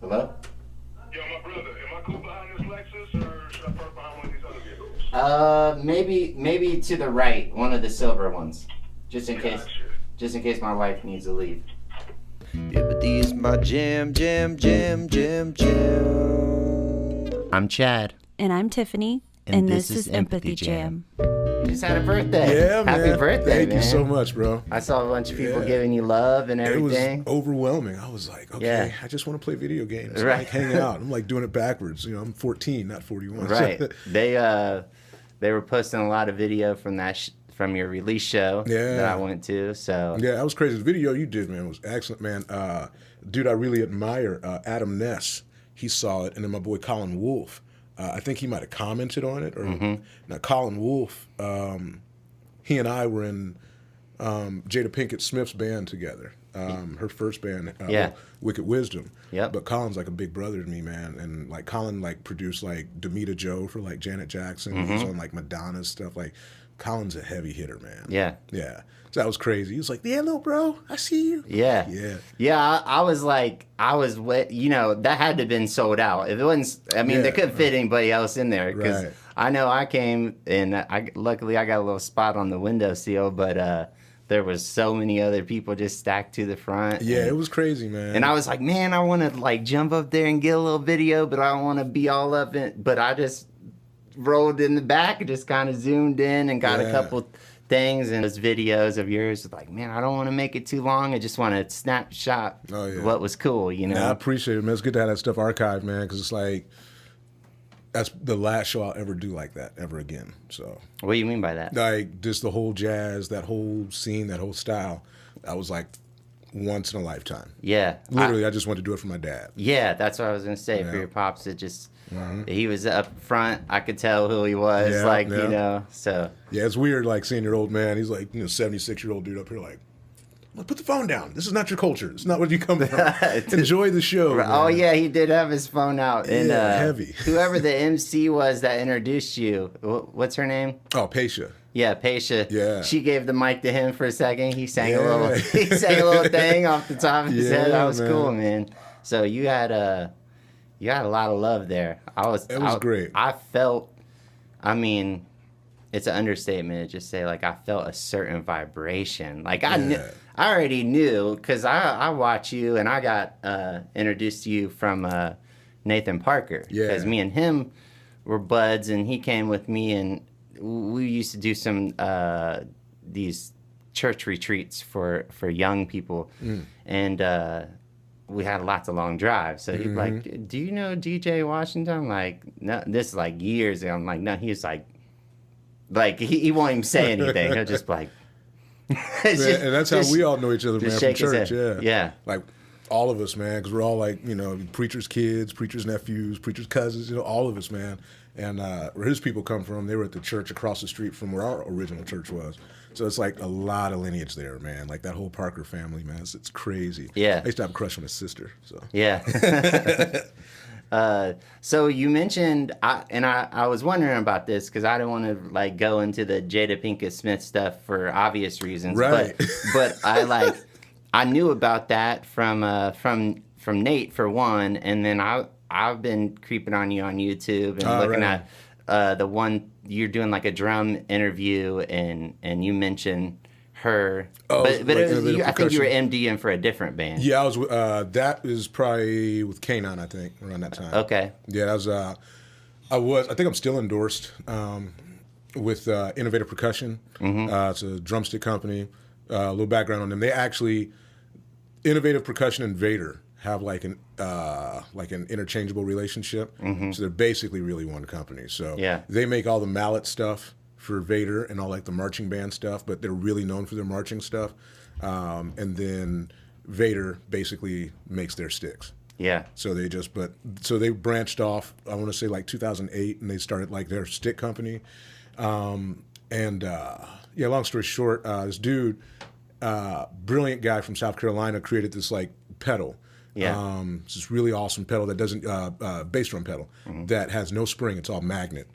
Hello? Yo, my brother, am I cool behind this Lexus or should I park behind one of these other vehicles? Maybe to the right, one of the silver ones, just in case, Gotcha. just in case my wife needs to leave. Empathy is my jam. I'm Chad. And I'm Tiffany. And this is Empathy Jam. You just had a birthday. Yeah, man. Happy birthday, Thank man. you so much, bro. I saw a bunch of people Yeah. giving you love and It was everything. overwhelming. I was like, okay, Yeah. I just want to play video games, Right. like hang out. I'm like doing it backwards. You know, I'm 14, not 41. Right. They were posting a lot of video from from your release show Yeah. that I went to. So Yeah, that was crazy. The video you did, man, was excellent, man. Dude, I really admire Adam Ness. He saw it, and then my boy Colin Wolfe. I think he might have commented on it. Or Now, Colin Wolfe, he and I were in Jada Pinkett Smith's band together. Her first band, Wicked Wisdom. Yep. But Colin's like a big brother to me, man. And like Colin like produced like Demita Joe for like Janet Jackson. He's on like Madonna's stuff. Like Colin's a heavy hitter, man. Yeah. Yeah. So that was crazy. He was like, yeah, little bro, I see you. Yeah. Yeah. Yeah, I was like, that had to have been sold out. If it wasn't, I mean, they couldn't fit anybody else in there. Because Right. I know I came and luckily I got a little spot on the windowsill, but there was so many other people just stacked to the front. Yeah, it was crazy, man. And I was like, man, I want to like jump up there and get a little video, but I don't want to be all up in. But I just rolled in the back and just kind of zoomed in and got a couple things and those videos of yours. Like, man, I don't want to make it too long. I just want to snapshot what was cool, you know? Yeah, I appreciate it, man. It's good to have that stuff archived, man, because it's like, that's the last show I'll ever do like that ever again. So, What do you mean by that? like, just the whole jazz, that whole scene, that whole style, that was like once in a lifetime. Yeah. Literally, I just wanted to do it for my dad. Yeah, that's what I was going to say. For Yeah. your pops, it just, he was up front. I could tell who he was, Yeah, you yeah. know, so. Yeah, it's weird, like, seeing your old man. He's like, 76-year-old dude up here, like, well, put the phone down. This is not your culture. It's not where you come from. Enjoy the show. Oh, man. yeah, he did have his phone out. And, Yeah, heavy. Whoever the MC was that introduced you, what's her name? Oh, Paisha. Yeah, Paisha. Yeah. She gave the mic to him for a second. He sang Yeah. he sang a little thing off the top of his head. That Yeah, was man. cool, man. So you had a lot of love there. It was great. I felt, I mean, it's an understatement to just say like I felt a certain vibration. Like I already knew because I watch you and I got introduced to you from Nathan Parker. Yeah. Because me and him were buds and he came with me and we used to do some these church retreats for young people, and we had lots of long drives. So he'd be like, "Do you know DJ Washington?" I'm like, no, this is like years ago. I'm like, no. He's like he won't even say anything. He'll just be like, And that's how we all know each other, man, from shake his church. head. Yeah. Yeah. Like, all of us, man, because we're all like, preachers' kids, preachers' nephews, preachers' cousins, all of us, man. And where his people come from, they were at the church across the street from where our original church was. So it's like a lot of lineage there, man. Like that whole Parker family, man. It's crazy. Yeah. I used to have a crush on his sister. So Yeah. So you mentioned, I was wondering about this because I didn't want to like go into the Jada Pinkett Smith stuff for obvious reasons. Right. But I knew about that from Nate for one, and then I've been creeping on you on YouTube and looking at the one you're doing like a drum interview and you mentioned her. Oh, but like it was, innovative I think you were percussion. MDing for a different band. yeah, I was. That is probably with K9, I think, around that time. Okay. Yeah, that was. I think I'm still endorsed with Innovative Percussion. It's a drumstick company. A little background on them. They actually, Innovative Percussion and Vader have like an interchangeable relationship. So they're basically really one company. So Yeah. they make all the mallet stuff for Vader and all like the marching band stuff, but they're really known for their marching stuff. And then Vader basically makes their sticks. Yeah. So they branched off, I want to say like 2008, and they started like their stick company. Long story short, this dude, brilliant guy from South Carolina, created this like pedal. Yeah. It's this really awesome pedal that doesn't, bass drum pedal that has no spring. It's all magnet.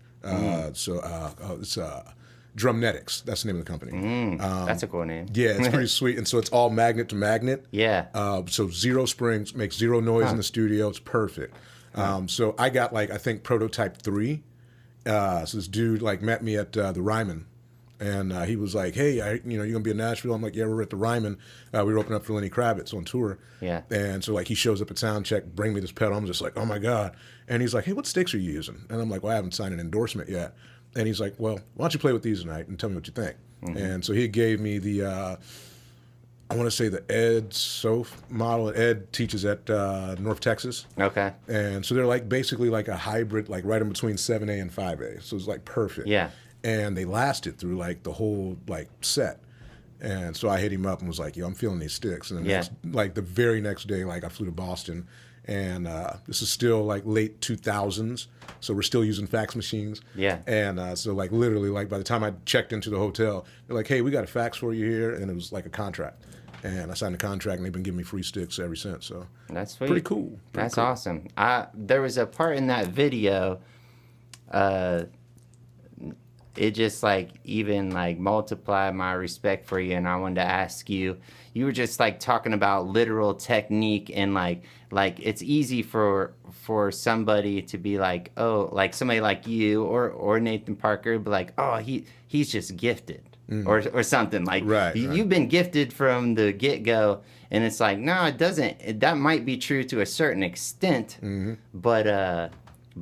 Drumnetics. That's the name of the company. That's a cool name. Yeah, it's pretty sweet. And so it's all magnet to magnet. Yeah. So zero springs, makes zero noise in the studio. It's perfect. So I got like, I think prototype 3. So this dude like met me at the Ryman. And he was like, hey, you're going to be in Nashville? I'm like, yeah, we're at the Ryman. We were opening up for Lenny Kravitz on tour. Yeah. And so like he shows up at sound check, bring me this pedal. I'm just like, oh my God. And he's like, hey, what sticks are you using? And I'm like, well, I haven't signed an endorsement yet. And he's like, well, why don't you play with these tonight and tell me what you think? And so he gave me the, I want to say the Ed Soph model. Ed teaches at North Texas. Okay. And so they're like basically like a hybrid, like right in between 7A and 5A. So it's like perfect. Yeah. And they lasted through like the whole like set. And so I hit him up and was like, yo, I'm feeling these sticks. And then like the very next day, like I flew to Boston. And this is still like late 2000s. So we're still using fax machines. Yeah. And so like literally like by the time I checked into the hotel, they're like, hey, we got a fax for you here. And it was like a contract. And I signed the contract and they've been giving me free sticks ever since. So that's sweet. Pretty cool. That's awesome. There was a part in that video, it just like even like multiplied my respect for you, and I wanted to ask you, you were just like talking about literal technique, and like it's easy for somebody to be like, oh, like somebody like you or Nathan Parker be like, oh, he's just gifted. Or something like you've been gifted from the get-go, and it's like, no, it doesn't. That might be true to a certain extent, but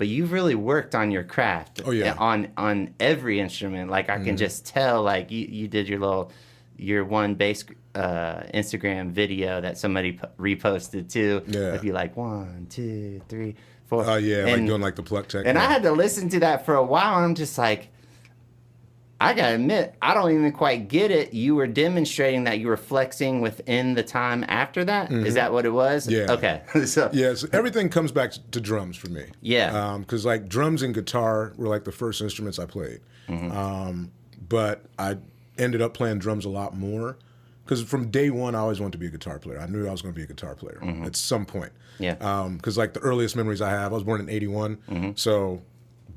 you've really worked on your craft. Oh, yeah. On every instrument. Like I can just tell, like you did your one bass Instagram video that somebody reposted too. Yeah. It'd be like 1, 2, 3, 4. Oh yeah, and, like doing like the pluck technique. And I had to listen to that for a while, and I'm just like, I gotta admit, I don't even quite get it. You were demonstrating that you were flexing within the time after that? Is that what it was? Yeah. Okay. So everything comes back to drums for me. Yeah. Because like drums and guitar were like the first instruments I played. But I ended up playing drums a lot more. Because from day one, I always wanted to be a guitar player. I knew I was going to be a guitar player at some point. Yeah. Because like the earliest memories I have, I was born in 81. So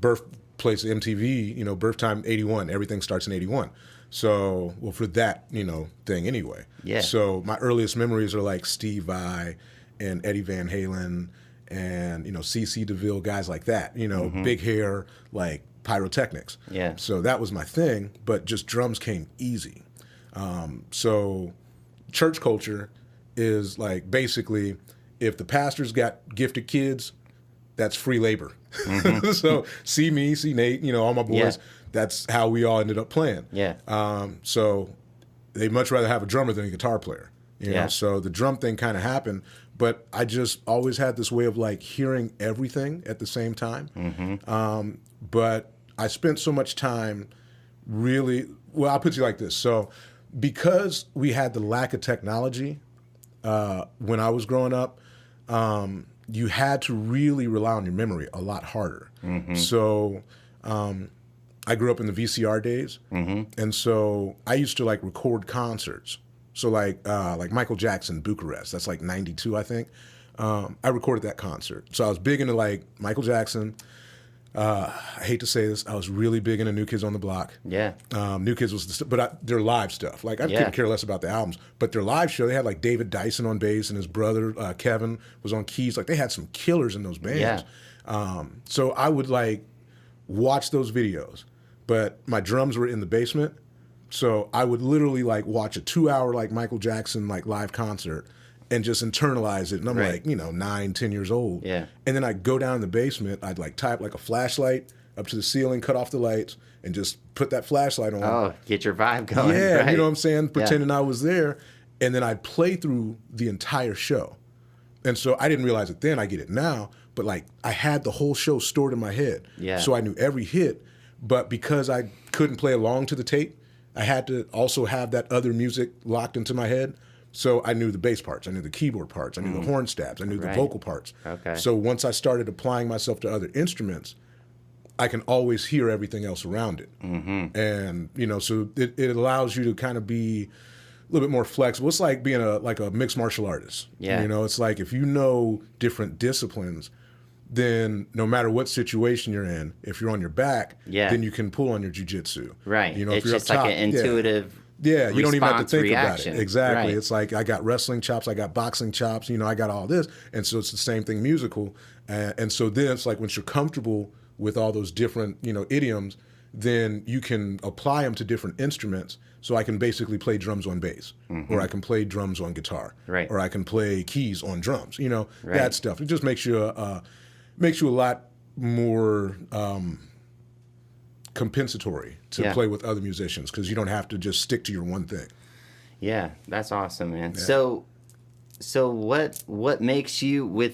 birthplace MTV, birth time 81. Everything starts in 81. So, well, for that, thing anyway. Yeah. So my earliest memories are like Steve Vai and Eddie Van Halen and, C.C. DeVille, guys like that, big hair, like pyrotechnics. Yeah. So that was my thing, but just drums came easy. So church culture is like basically if the pastor's got gifted kids, that's free labor. So see me, see Nate, all my boys, that's how we all ended up playing. Yeah. So they much rather have a drummer than a guitar player. You know? So the drum thing kind of happened, but I just always had this way of like hearing everything at the same time. But I spent so much time I'll put it like this. So because we had the lack of technology when I was growing up, you had to really rely on your memory a lot harder. So I grew up in the VCR days, and so I used to like record concerts. So like Michael Jackson, Bucharest, that's like 92, I think. I recorded that concert. So I was big into like Michael Jackson. I hate to say this, I was really big into New Kids on the Block. Yeah. New Kids was, their live stuff. Like I couldn't care less about the albums, but their live show, they had like David Dyson on bass and his brother Kevin was on keys. Like they had some killers in those bands. So I would like watch those videos, but my drums were in the basement. So I would literally like watch a 2-hour like Michael Jackson like live concert and just internalize it. And I'm like, 9, 10 years old. Yeah. And then I'd go down in the basement, I'd like tie up like a flashlight up to the ceiling, cut off the lights, and just put that flashlight on. Oh, get your vibe going. Yeah, right? you know what I'm saying? Pretending I was there. And then I'd play through the entire show. And so I didn't realize it then, I get it now, but like I had the whole show stored in my head. Yeah. So I knew every hit, but because I couldn't play along to the tape, I had to also have that other music locked into my head. So I knew the bass parts, I knew the keyboard parts, I knew the horn stabs, I knew the vocal parts. Okay. So once I started applying myself to other instruments, I can always hear everything else around it. And, so it allows you to kind of be a little bit more flexible. It's like being a mixed martial artist. Yeah. It's like if you know different disciplines, then no matter what situation you're in, if you're on your back, then you can pull on your jujitsu. Right. You know, It's if you're just up top, like an intuitive. Yeah, you don't even have to think reaction. about it. Exactly. Right. It's like I got wrestling chops, I got boxing chops, you know, I got all this. And so it's the same thing musical. And so then it's like once you're comfortable with all those different, you know, idioms, then you can apply them to different instruments. So I can basically play drums on bass, or I can play drums on guitar, Right. or I can play keys on drums, you know, Right. that stuff. It just makes you a lot more compensatory to play with other musicians because you don't have to just stick to your one thing. Yeah, that's awesome, man. Yeah. So what makes you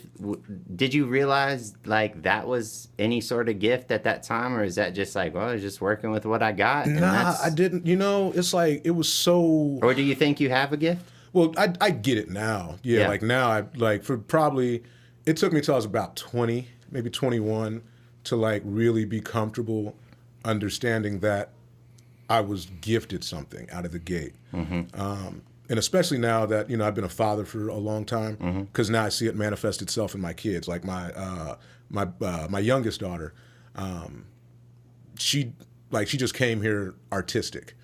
did you realize like that was any sort of gift at that time, or is that just like, well, I was just working with what I got? Nah, I didn't. You know, it's like it was so. Or do you think you have a gift? Well, I get it now. Yeah, like now it took me till I was about 20, maybe 21 to like really be comfortable understanding that I was gifted something out of the gate. And especially now that, you know, I've been a father for a long time, because now I see it manifest itself in my kids. Like my youngest daughter, she just came here artistic.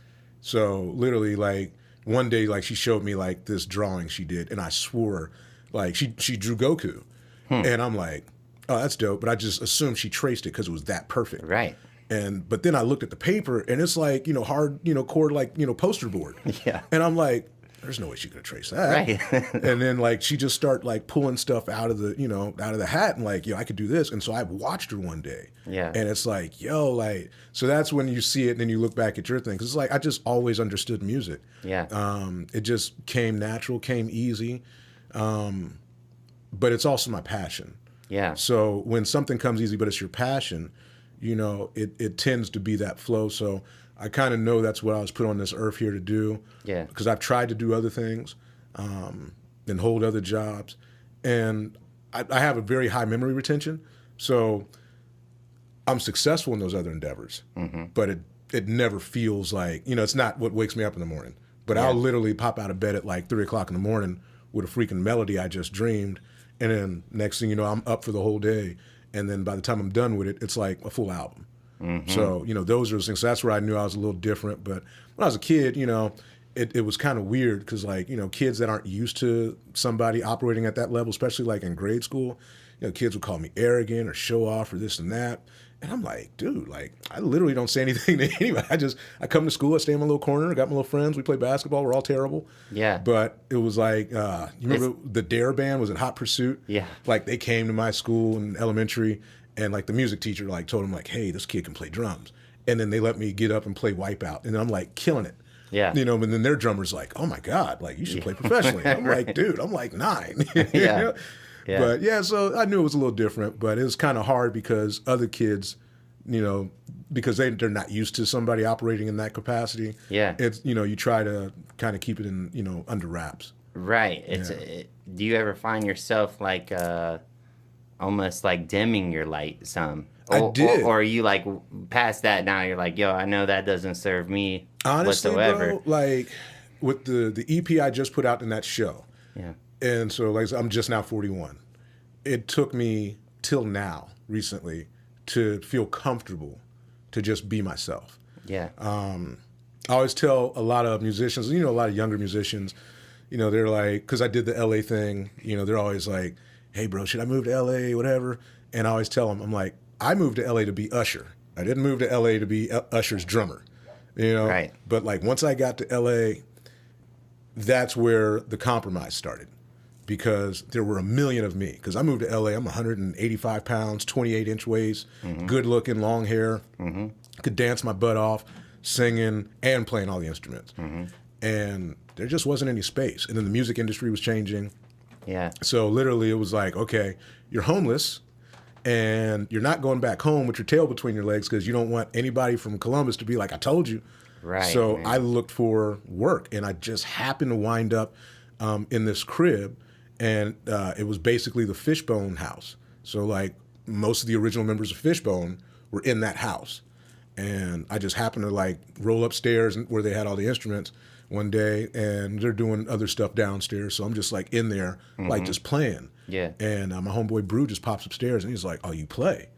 So literally like one day, like she showed me like this drawing she did, and I swore like she drew Goku. And I'm like, oh, that's dope. But I just assumed she traced it because it was that perfect. Right. But then I looked at the paper and it's like, you know, hard, you know, cord, like, you know, poster board. Yeah. And I'm like, there's no way she could have traced that. Right. And then like she just start like pulling stuff out of the hat and like, yo, I could do this. And so I watched her one day. Yeah. And it's like, yo, like, so that's when you see it and then you look back at your thing. Cause it's like, I just always understood music. Yeah. It just came natural, came easy. But it's also my passion. Yeah. So when something comes easy, but it's your passion, you know, it tends to be that flow. So I kind of know that's what I was put on this earth here to do. Yeah. Because I've tried to do other things and hold other jobs. And I have a very high memory retention. So I'm successful in those other endeavors. But it never feels like, you know, it's not what wakes me up in the morning. But I'll literally pop out of bed at like 3 o'clock in the morning with a freaking melody I just dreamed. And then next thing you know, I'm up for the whole day. And then by the time I'm done with it, it's like a full album. So, you know, those are the things. So that's where I knew I was a little different. But when I was a kid, you know, it was kind of weird because, like, you know, kids that aren't used to somebody operating at that level, especially like in grade school, you know, kids would call me arrogant or show off or this and that. And I'm like, dude, like, I literally don't say anything to anybody. I come to school, I stay in my little corner, I got my little friends, we play basketball, we're all terrible. Yeah. But it was like, you remember the Dare Band, was it Hot Pursuit? Yeah. Like, they came to my school in elementary, and like the music teacher like told them like, hey, this kid can play drums. And then they let me get up and play Wipeout. And I'm like killing it. Yeah. You know, and then their drummer's like, oh my God, like you should play professionally. I'm Right. like, dude, I'm like 9. Yeah. You know? Yeah. But yeah, so I knew it was a little different, but it was kind of hard because other kids, you know, because they're not used to somebody operating in that capacity. Yeah. It's, you know, you try to kind of keep it in, you know, under wraps. Right. Do you ever find yourself like almost like dimming your light some? I did. Or are you like past that now? You're like, yo, I know that doesn't serve me Honestly, whatsoever. bro, like with the EP I just put out in that show. Yeah. And so like I'm just now 41. It took me till now, recently, to feel comfortable to just be myself. Yeah. I always tell a lot of musicians, you know, a lot of younger musicians, you know, they're like, because I did the LA thing, you know, they're always like, hey, bro, should I move to LA, whatever? And I always tell them, I'm like, I moved to LA to be Usher. I didn't move to LA to be Usher's drummer, you know? Right. But like once I got to LA, that's where the compromise started, because there were a million of me. Because I moved to LA, I'm 185 pounds, 28-inch waist, good looking, long hair, could dance my butt off, singing and playing all the instruments. And there just wasn't any space. And then the music industry was changing. Yeah. So literally it was like, okay, you're homeless and you're not going back home with your tail between your legs because you don't want anybody from Columbus to be like, I told you. Right. So man. I looked for work, and I just happened to wind up in this crib, and it was basically the Fishbone house. So like most of the original members of Fishbone were in that house. And I just happened to like roll upstairs where they had all the instruments, one day, and they're doing other stuff downstairs. So I'm just like in there, like just playing. Yeah. And my homeboy Brew just pops upstairs and he's like, "Oh, you play?"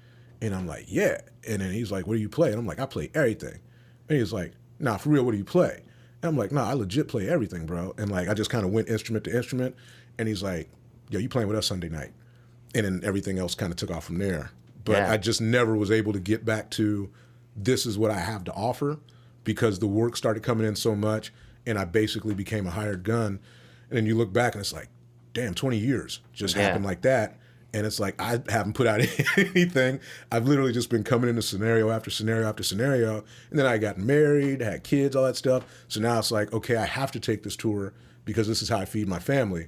And I'm like, "Yeah." And then he's like, "What do you play?" And I'm like, "I play everything." And he's like, "Nah, for real, what do you play?" And I'm like, "Nah, I legit play everything, bro." And like I just kind of went instrument to instrument. And he's like, "Yo, you playing with us Sunday night?" And then everything else kind of took off from there. But I just never was able to get back to this is what I have to offer, because the work started coming in so much and I basically became a hired gun. And then you look back and it's like, damn, 20 years just happened like that. And it's like, I haven't put out anything. I've literally just been coming into scenario after scenario after scenario. And then I got married, had kids, all that stuff. So now it's like, okay, I have to take this tour because this is how I feed my family.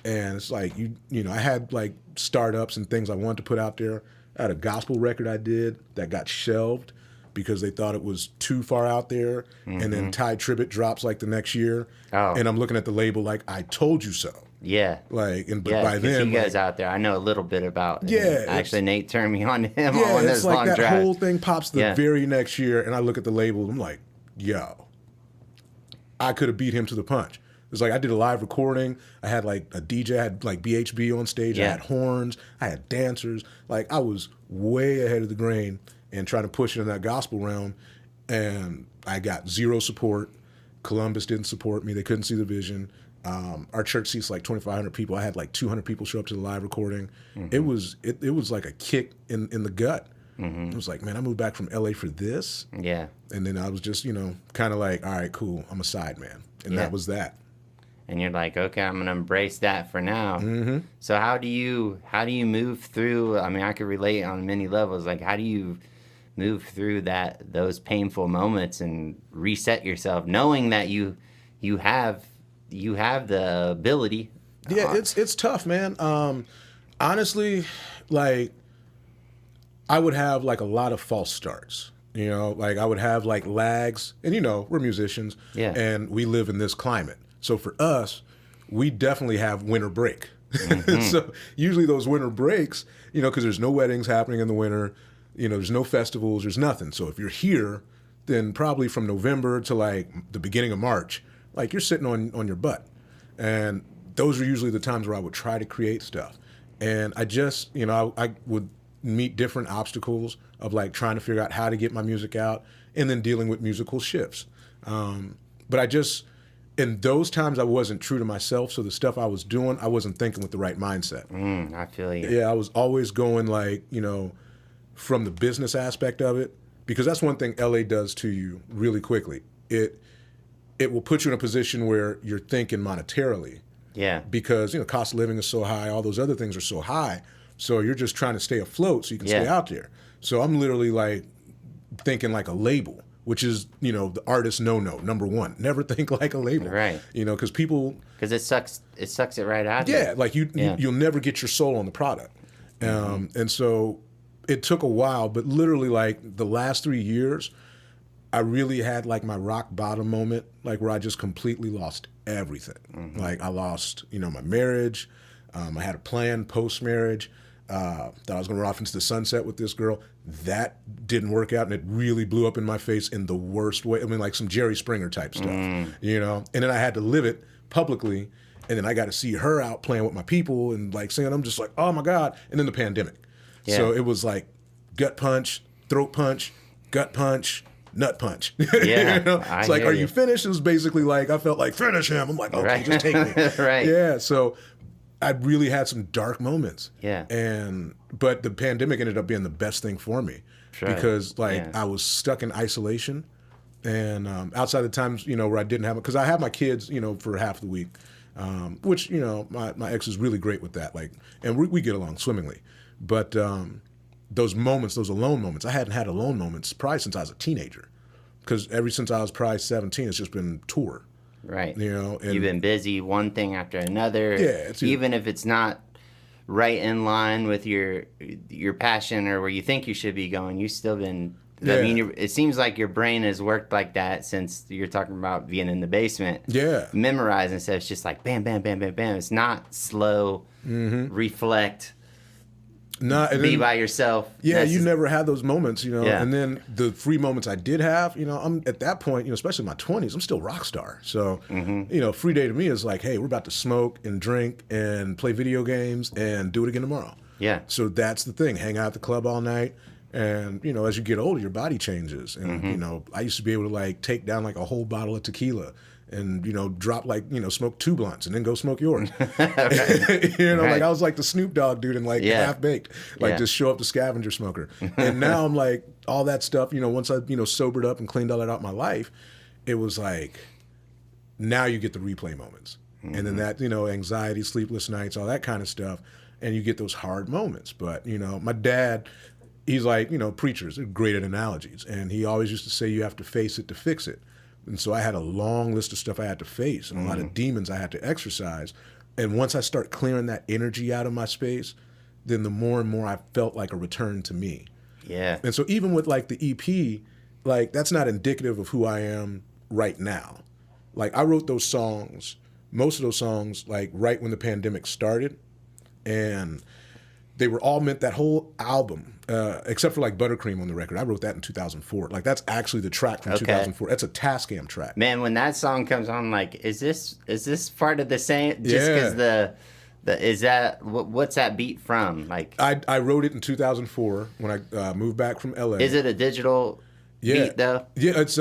And it's like, you know, I had like startups and things I wanted to put out there. I had a gospel record I did that got shelved because they thought it was too far out there. And then Ty Tribbett drops like the next year. And I'm looking at the label like, I told you so. Yeah. Like, and but by then, you guys out there, I know a little bit about. Yeah. Actually, Nate turned me on to him yeah, on it's those like long that drives. whole thing pops the very next year, and I look at the label, and I'm like, yo, I could have beat him to the punch. It's like I did a live recording. I had like a DJ, I had like BHB on stage. I had horns. I had dancers. Like I was way ahead of the grain and trying to push it in that gospel realm. And I got zero support. Columbus didn't support me. They couldn't see the vision. Our church seats like 2,500 people. I had like 200 people show up to the live recording. It was like a kick in the gut. It was like, man, I moved back from LA for this. Yeah. And then I was just, you know, kind of like, all right, cool. I'm a side man. And that was that. And you're like, okay, I'm gonna embrace that for now. So how do you move through? I mean, I could relate on many levels. Like, how do you move through those painful moments and reset yourself, knowing that you have the ability? Yeah, it's tough, man. Honestly, like I would have like a lot of false starts. You know, like I would have like lags, and you know, we're musicians, and we live in this climate. So for us, we definitely have winter break. So usually those winter breaks, you know, because there's no weddings happening in the winter, you know, there's no festivals, there's nothing. So if you're here, then probably from November to like the beginning of March, like you're sitting on your butt. And those are usually the times where I would try to create stuff. And I just, you know, I would meet different obstacles of like trying to figure out how to get my music out and then dealing with musical shifts. But I just, in those times, I wasn't true to myself. So the stuff I was doing, I wasn't thinking with the right mindset. I feel you. Yeah, I was always going like, you know, from the business aspect of it, because that's one thing LA does to you really quickly. It will put you in a position where you're thinking monetarily. Yeah. Because, you know, cost of living is so high, all those other things are so high. So you're just trying to stay afloat so you can stay out there. So I'm literally like thinking like a label, which is, you know, the artist number one. Never think like a label. Right. You know, because people... Because it sucks it right out of you. Yeah, like you'll never get your soul on the product. And so it took a while, but literally like the last 3 years, I really had like my rock bottom moment, like where I just completely lost everything. Like I lost, you know, my marriage. I had a plan post-marriage. That I was going to run off into the sunset with this girl. That didn't work out, and it really blew up in my face in the worst way. I mean, like some Jerry Springer type stuff, you know? And then I had to live it publicly, and then I got to see her out playing with my people and like singing. I'm just like, oh my God. And then the pandemic. Yeah. So it was like gut punch, throat punch, gut punch, nut punch. Yeah, you know? It's like, are you finished? It was basically like, I felt like, finish him. I'm like, okay, just take me. Right. Yeah, so I really had some dark moments. Yeah. But the pandemic ended up being the best thing for me because like I was stuck in isolation, and outside the times, you know, where I didn't have it, because I have my kids, you know, for half the week, which, you know, my ex is really great with that. Like, and we get along swimmingly, but those moments, those alone moments, I hadn't had alone moments probably since I was a teenager, because ever since I was probably 17, it's just been tour. Right. You know, and you've been busy one thing after another. Yeah. Even if it's not right in line with your passion or where you think you should be going, you've still been. Yeah. I mean, it seems like your brain has worked like that since you're talking about being in the basement. Yeah. Memorizing stuff. It's just like bam, bam, bam, bam, bam. It's not slow. Reflect. be by yourself. Yeah, you never had those moments, you know. Yeah. And then the free moments I did have, you know, I'm at that point, you know, especially in my 20s, I'm still rock star. So, you know, free day to me is like, hey, we're about to smoke and drink and play video games and do it again tomorrow. Yeah. So that's the thing. Hang out at the club all night. And, you know, as you get older, your body changes. And, you know, I used to be able to like take down like a whole bottle of tequila and, you know, drop like, you know, smoke 2 blunts and then go smoke yours. You know, like I was like the Snoop Dogg dude and like Half Baked, like just show up the scavenger smoker. And now I'm like all that stuff, you know, once I, you know, sobered up and cleaned all that out of my life, it was like, now you get the replay moments. And then that, you know, anxiety, sleepless nights, all that kind of stuff. And you get those hard moments. But, you know, my dad, he's like, you know, preachers are great at analogies. And he always used to say, you have to face it to fix it. And so I had a long list of stuff I had to face and a lot of demons I had to exercise. And once I start clearing that energy out of my space, then the more and more I felt like a return to me. Yeah. And so even with like the EP, like that's not indicative of who I am right now. Like I wrote those songs, most of those songs, like right when the pandemic started. And they were all meant, that whole album, except for like Buttercream on the record. I wrote that in 2004. Like that's actually the track from 2004. That's a Tascam track. Man, when that song comes on, like, is this part of the same? Just because is that what's that beat from? Like, I wrote it in 2004 when I moved back from LA. Is it a digital beat though? Yeah, it's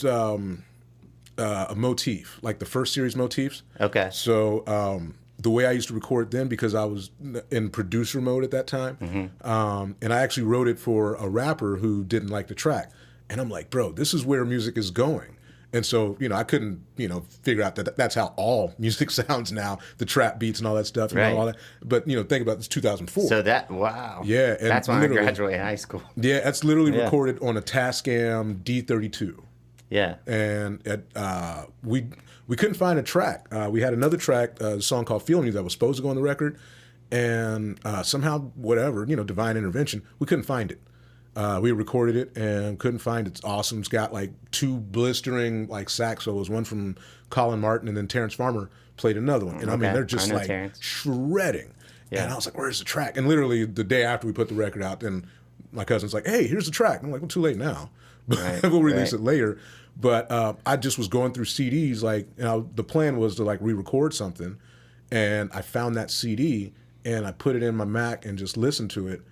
a motif, like the first series motifs. Okay. So the way I used to record then, because I was in producer mode at that time, and I actually wrote it for a rapper who didn't like the track. And I'm like, bro, this is where music is going. And so, you know, I couldn't, you know, figure out that that's how all music sounds now, the trap beats and all that stuff and all that. But, you know, think about this, 2004. So wow. Yeah. And that's when I graduated high school. Yeah, that's literally recorded on a Tascam D32. Yeah. And we couldn't find a track. We had another track, a song called Feeling You that was supposed to go on the record. And somehow, whatever, you know, divine intervention, we couldn't find it. We recorded it and couldn't find it. It's awesome. It's got like 2 blistering like sax solos, one from Colin Martin and then Terrence Farmer played another one. And I mean, they're just like shredding. Yeah. And I was like, where's the track? And literally the day after we put the record out, then my cousin's like, hey, here's the track. And I'm like, well, too late now. But we'll release it later. But I just was going through CDs, like, you know, the plan was to like re-record something, and I found that CD and I put it in my Mac and just listened to it,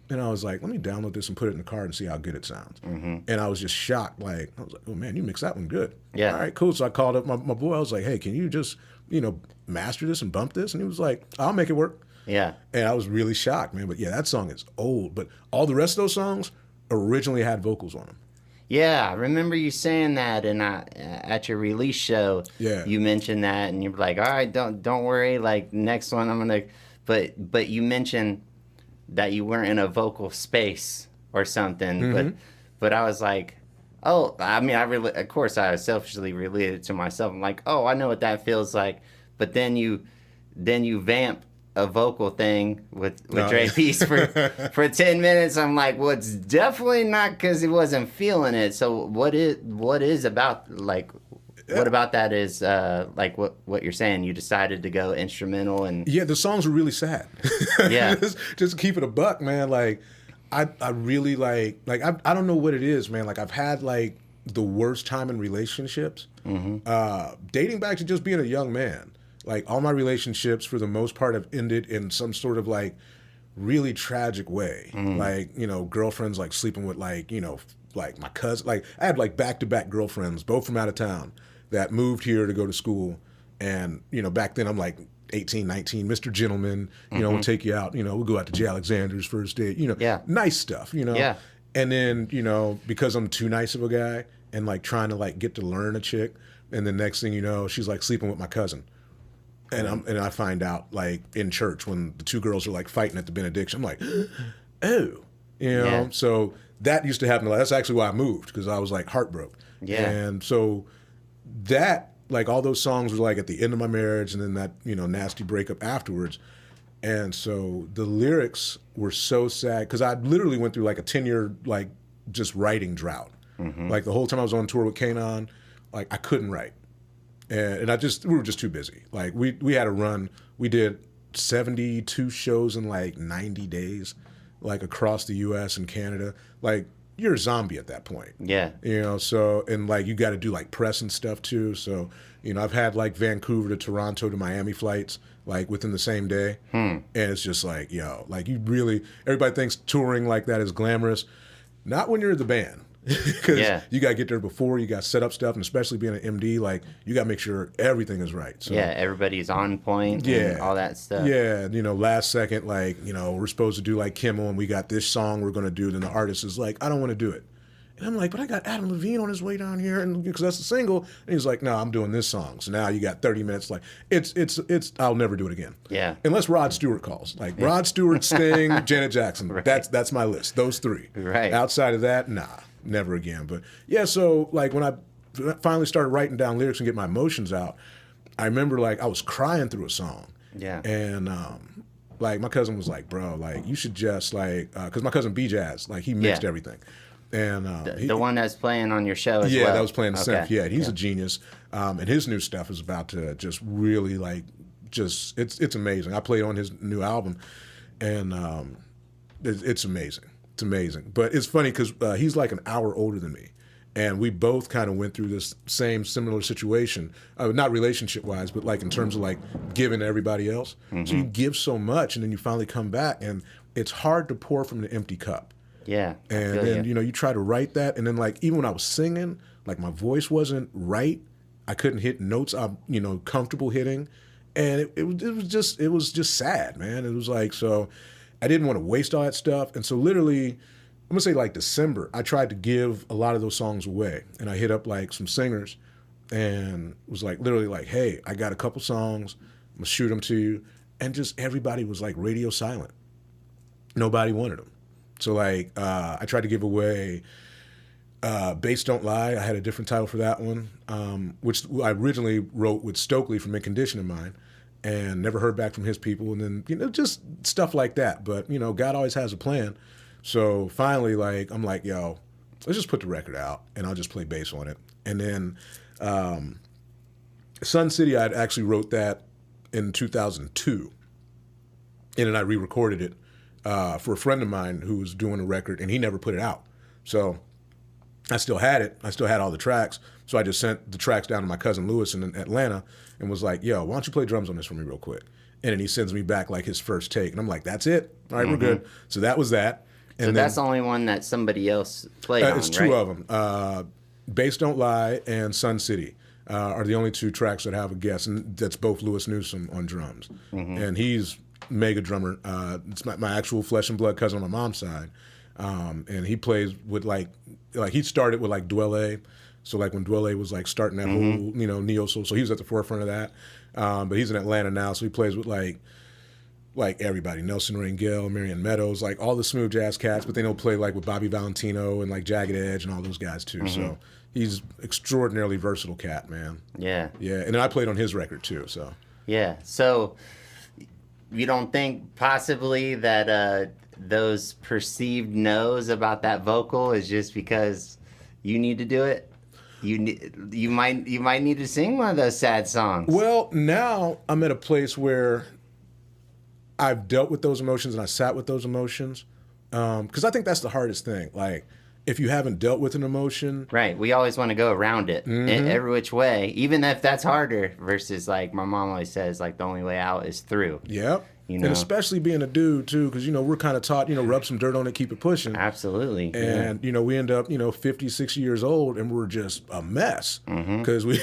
and I was like, let me download this and put it in the car and see how good it sounds. And I was just shocked, like, I was like, oh man, you mixed that one good. Yeah. All right, cool. So I called up my boy. I was like, hey, can you just, you know, master this and bump this? And he was like, I'll make it work. Yeah. And I was really shocked, man. But yeah, that song is old. But all the rest of those songs originally had vocals on them. Yeah, I remember you saying that, and at your release show, you mentioned that, and you were like, "All right, don't worry. Like next one, I'm gonna." But you mentioned that you weren't in a vocal space or something. But I was like, oh, I mean, of course, I selfishly related to myself. I'm like, oh, I know what that feels like. But then you vamp a vocal thing with Dre Peace for 10 minutes. I'm like, well, it's definitely not because he wasn't feeling it. So what is about, like, what about that is like what you're saying? You decided to go instrumental and the songs were really sad. Yeah, just keep it a buck, man. Like I really like I don't know what it is, man. Like I've had like the worst time in relationships, dating back to just being a young man. Like all my relationships for the most part have ended in some sort of like really tragic way. Like, you know, girlfriends like sleeping with like, you know, like my cousin. Like I had like back-to-back girlfriends, both from out of town, that moved here to go to school. And, you know, back then I'm like 18, 19, Mr. Gentleman, you know, we'll take you out, you know, we'll go out to J. Alexander's first date, you know, nice stuff, you know. Yeah. And then, you know, because I'm too nice of a guy and like trying to like get to learn a chick, and the next thing you know, she's like sleeping with my cousin. And I find out like in church when the 2 girls are like fighting at the benediction. I'm like, oh, you know. So that used to happen. That's actually why I moved, because I was like heartbroken. Yeah. And so that, like, all those songs were like at the end of my marriage, and then that, you know, nasty breakup afterwards. And so the lyrics were so sad, because I literally went through like a 10-year like just writing drought. Like the whole time I was on tour with Kanon, like I couldn't write. And we were just too busy. Like we had a run. We did 72 shows in like 90 days, like across the U.S. and Canada. Like, you're a zombie at that point. Yeah. You know, so, and like you got to do like press and stuff too. So, you know, I've had like Vancouver to Toronto to Miami flights like within the same day. And it's just like, yo, like you really, everybody thinks touring like that is glamorous. Not when you're the band. Because you got to get there before, you got to set up stuff, and especially being an MD, like, you got to make sure everything is right. So, yeah, everybody's on point and all that stuff. Yeah, you know, last second, like, you know, we're supposed to do, like, Kimmel, and we got this song we're going to do, then the artist is like, I don't want to do it. And I'm like, but I got Adam Levine on his way down here, and because that's a single. And he's like, no, I'm doing this song. So now you got 30 minutes. Like, it's I'll never do it again. Yeah. Unless Rod Stewart calls. Like, Rod Stewart, Sting, Janet Jackson. Right. That's my list. Those three. Right. Outside of that, nah. Never again. But yeah, so like when I finally started writing down lyrics and get my emotions out, I remember like I was crying through a song. Yeah. And like my cousin was like, bro, like you should just like, because my cousin B-Jazz, like he mixed everything. And the one that's playing on your show as well? Yeah, that was playing the synth. Okay. Yeah, he's a genius. And his new stuff is about to just really like, it's amazing. I played on his new album and it's amazing. It's amazing. But it's funny because he's like an hour older than me. And we both kind of went through this same similar situation, not relationship-wise, but like in terms of like giving to everybody else. Mm-hmm. So you give so much, and then you finally come back, and it's hard to pour from the empty cup. Yeah. And then, you know, you try to write that, and then like even when I was singing, like my voice wasn't right. I couldn't hit notes I'm, you know, comfortable hitting. And it was just sad, man. It was like, so I didn't want to waste all that stuff. And so literally, I'm going to say like December, I tried to give a lot of those songs away. And I hit up like some singers and was like literally like, hey, I got a couple songs. I'm going to shoot them to you. And just everybody was like radio silent. Nobody wanted them. So like I tried to give away Bass Don't Lie. I had a different title for that one, which I originally wrote with Stokely from In Condition in mind. And never heard back from his people, and then, you know, just stuff like that. But, you know, God always has a plan. So finally, like, I'm like, yo, let's just put the record out, and I'll just play bass on it. And then Sun City, I actually wrote that in 2002, and then I re-recorded it for a friend of mine who was doing a record, and he never put it out. So I still had it. I still had all the tracks. So I just sent the tracks down to my cousin Lewis in Atlanta and was like, yo, why don't you play drums on this for me real quick? And then he sends me back like his first take. And I'm like, that's it. All right, we're good. So that was that. And so that's the only one that somebody else played on, it's two right? of them. Bass Don't Lie and Sun City are the only two tracks that have a guest. And that's both Lewis Newsom on drums. And he's mega drummer. It's my actual flesh and blood cousin on my mom's side. And he plays with like he started with like Dwelle. So like when Dwelle was like starting that whole, you know, neo soul, so he was at the forefront of that. But he's in Atlanta now, so he plays with like everybody, Nelson Rangel, Marion Meadows, like all the smooth jazz cats. But they don't play like with Bobby Valentino and like Jagged Edge and all those guys too. So he's extraordinarily versatile cat, man. Yeah. Yeah, and then I played on his record too. So yeah. So you don't think possibly that those perceived no's about that vocal is just because you need to do it? You might need to sing one of those sad songs. Well, now I'm at a place where I've dealt with those emotions and I sat with those emotions, because I think that's the hardest thing. Like, if you haven't dealt with an emotion, right? We always want to go around it every which way, even if that's harder. Versus, like my mom always says, like the only way out is through. Yep. You know? And especially being a dude too, because, you know, we're kind of taught, you know, rub some dirt on it, keep it pushing. Absolutely. And, you know, we end up, you know, 50, 60 years old and we're just a mess because we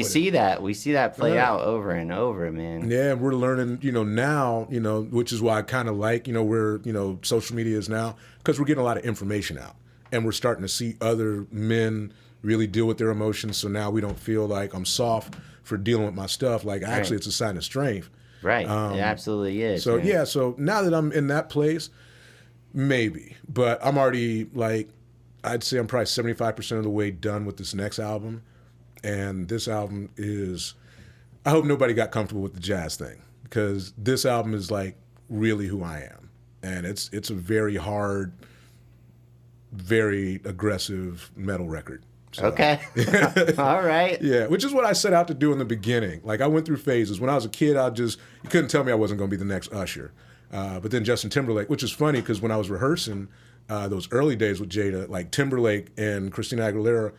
see that play out over and over, man. Yeah, and we're learning, you know, now, you know, which is why I kind of like, you know, where, you know, social media is now, because we're getting a lot of information out and we're starting to see other men really deal with their emotions. So now we don't feel like I'm soft for dealing with my stuff. Like, actually, it's a sign of strength. Right. It absolutely is. So, man. yeah, so now that I'm in that place, maybe. But I'm already, like, I'd say I'm probably 75% of the way done with this next album. And this album is, I hope nobody got comfortable with the jazz thing, because this album is, like, really who I am. And it's a very hard, very aggressive metal record. So, Okay. All right. Yeah, which is what I set out to do in the beginning. Like, I went through phases. When I was a kid, you couldn't tell me I wasn't going to be the next Usher. But then Justin Timberlake, which is funny because when I was rehearsing those early days with Jada, like Timberlake and Christina Aguilera,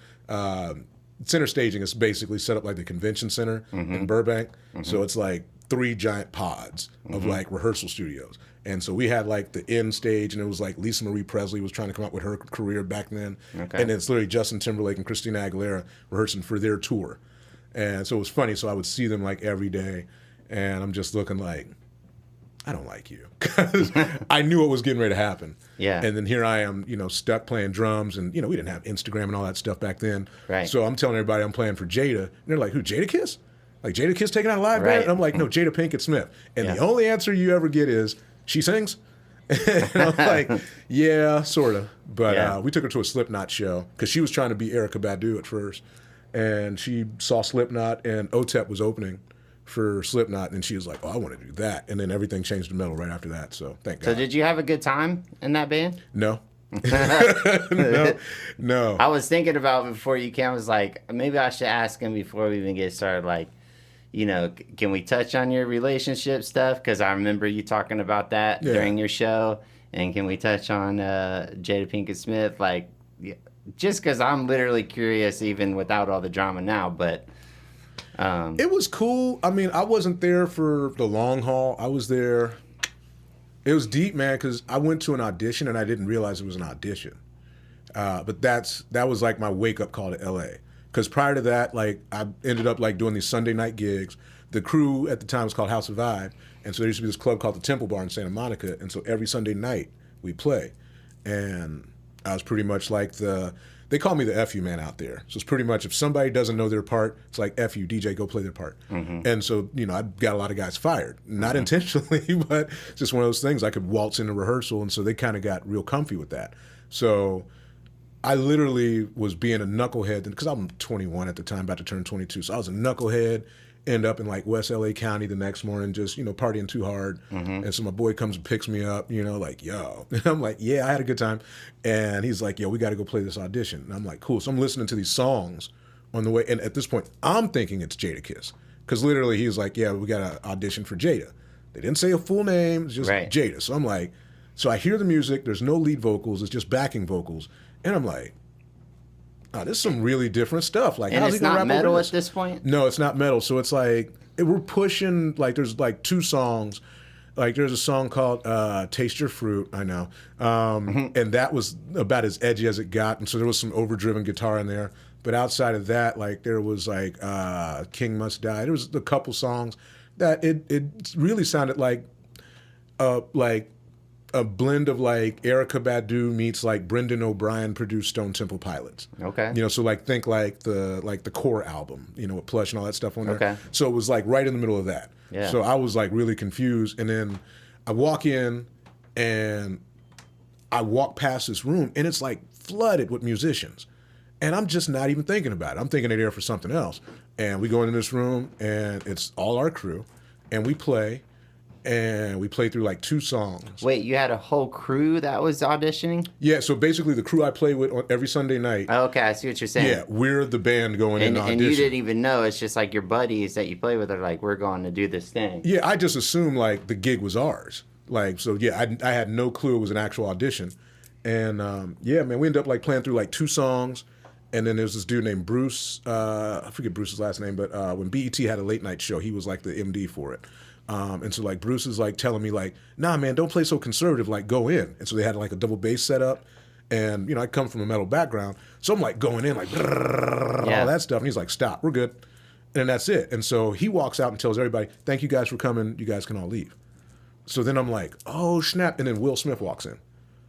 center staging is basically set up like the convention center in Burbank. So it's like 3 giant pods of like rehearsal studios. And so we had like the end stage, and it was like Lisa Marie Presley was trying to come up with her career back then. Okay. And it's literally Justin Timberlake and Christina Aguilera rehearsing for their tour. And so it was funny. So I would see them like every day, and I'm just looking like, I don't like you. Because I knew what was getting ready to happen. Yeah. And then here I am, stuck playing drums, and, we didn't have Instagram and all that stuff back then. Right. So I'm telling everybody I'm playing for Jada, and they're like, who, Jada Kiss? Like, Jada Kiss taking out a live band? And I'm like, no, Jada Pinkett Smith. And the only answer you ever get is, she sings? And I'm like, yeah, sort of. But we took her to a Slipknot show because she was trying to be Erykah Badu at first. And she saw Slipknot, and OTEP was opening for Slipknot, and she was like, oh, I want to do that. And then everything changed to metal right after that, so thank God. So did you have a good time in that band? No. No. I was thinking about before you came, I was like, maybe I should ask him before we even get started, like, can we touch on your relationship stuff? Because I remember you talking about that during your show. And can we touch on Jada Pinkett Smith? Like, just because I'm literally curious, even without all the drama now, but... It was cool. I mean, I wasn't there for the long haul. I was there. It was deep, man, because I went to an audition and I didn't realize it was an audition. But that was like my wake up call to LA. Because prior to that, like, I ended up like doing these Sunday night gigs. The crew at the time was called House of Vibe, and so there used to be this club called the Temple Bar in Santa Monica, and so every Sunday night we play. And I was pretty much like they call me the F you man out there. So it's pretty much if somebody doesn't know their part, it's like, F you, DJ, go play their part. And so, I got a lot of guys fired. Not intentionally, but just one of those things. I could waltz into rehearsal, and so they kind of got real comfy with that. So I literally was being a knucklehead, because I'm 21 at the time, about to turn 22. So I was a knucklehead, end up in like West LA County the next morning, just, partying too hard. And so my boy comes and picks me up, like, yo. And I'm like, yeah, I had a good time. And he's like, yo, we got to go play this audition. And I'm like, cool. So I'm listening to these songs on the way. And at this point, I'm thinking it's Jada Kiss. Because literally he was like, yeah, we got to audition for Jada. They didn't say a full name, it's just Jada. So I'm like, so I hear the music, there's no lead vocals, it's just backing vocals. And I'm like, oh, this is some really different stuff. Like, and how's it's he gonna not rap metal over at this? this point? No, it's not metal. So it's like, we're pushing, like, there's like 2 songs. Like, there's a song called Taste Your Fruit, I know. And that was about as edgy as it got. And so there was some overdriven guitar in there. But outside of that, like, there was like King Must Die. There was a couple songs that it really sounded like a blend of like Erykah Badu meets like Brendan O'Brien produced Stone Temple Pilots. Okay. So like think like the core album, with Plush and all that stuff on there. Okay. So it was like right in the middle of that. Yeah. So I was like really confused, and then I walk in and I walk past this room and it's like flooded with musicians. And I'm just not even thinking about it. I'm thinking they're there for something else. And we go into this room and it's all our crew, and we play. And we played through like 2 songs. Wait, you had a whole crew that was auditioning? Yeah, so basically the crew I play with on every Sunday night. Oh, okay, I see what you're saying. Yeah, we're the band going in to audition. And you didn't even know. It's just like your buddies that you play with are like, we're going to do this thing. Yeah, I just assumed like the gig was ours. Like, so yeah, I had no clue it was an actual audition. And yeah, man, we ended up like playing through like 2 songs. And then there's this dude named Bruce. I forget Bruce's last name, but when BET had a late night show, he was like the MD for it. And so like Bruce is like telling me like, nah, man, don't play so conservative, like go in. And so they had like a double bass set up, and I come from a metal background, so I'm like going in like all that stuff, and he's like, stop, we're good. And then that's it. And so he walks out and tells everybody, thank you guys for coming, you guys can all leave. So then I'm like, oh snap. And then Will Smith walks in.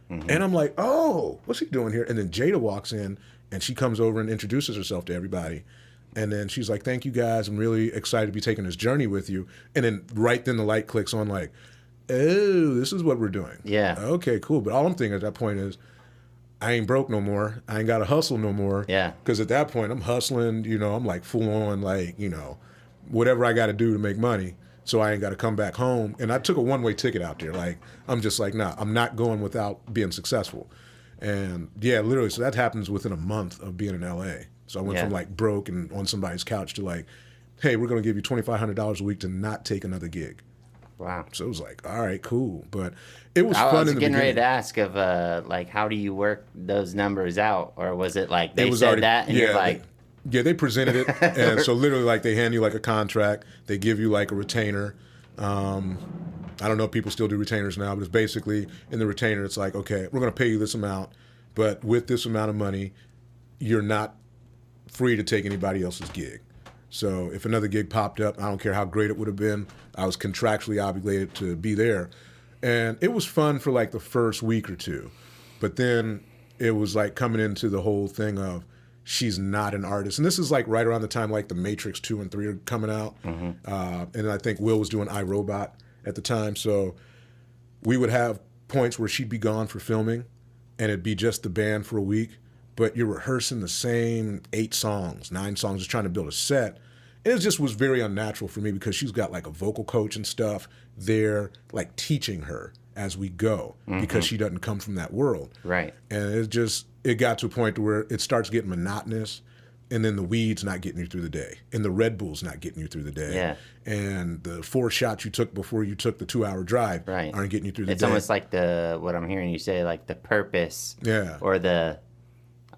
And I'm like, oh, what's he doing here? And then Jada walks in, and she comes over and introduces herself to everybody. And then she's like, thank you guys. I'm really excited to be taking this journey with you. And then right then the light clicks on like, oh, this is what we're doing. Yeah. Okay, cool. But all I'm thinking at that point is, I ain't broke no more. I ain't got to hustle no more. Yeah. Because at that point, I'm hustling, I'm like full on, like, whatever I got to do to make money. So I ain't got to come back home. And I took a one-way ticket out there. Like, I'm just like, nah, I'm not going without being successful. And yeah, literally, so that happens within a month of being in LA. So I went Yeah. from like broke and on somebody's couch to like, hey, we're going to give you $2,500 a week to not take another gig. Wow. So it was like, all right, cool. But it was I fun was in the getting ready beginning. to ask of like, how do you work those numbers out, or was it like they It was said already, that and you're like, they presented it, and so literally like they hand you like a contract, they give you like a retainer. I don't know if people still do retainers now, but it's basically in the retainer, it's like, okay, we're going to pay you this amount, but with this amount of money, you're not free to take anybody else's gig. So if another gig popped up, I don't care how great it would have been, I was contractually obligated to be there. And it was fun for like the first week or two. But then it was like coming into the whole thing of she's not an artist. And this is like right around the time like The Matrix 2 and 3 are coming out. And I think Will was doing iRobot at the time. So we would have points where she'd be gone for filming and it'd be just the band for a week. But you're rehearsing the same 8 songs, 9 songs, just trying to build a set. And it just was very unnatural for me because she's got like a vocal coach and stuff there, like teaching her as we go because she doesn't come from that world. right. And it got to a point where it starts getting monotonous, and then the weed's not getting you through the day, and the Red Bull's not getting you through the day. Yeah. And the 4 shots you took before you took the 2-hour drive Right. aren't getting you through the It's day. almost like what I'm hearing you say, like the purpose, Yeah. or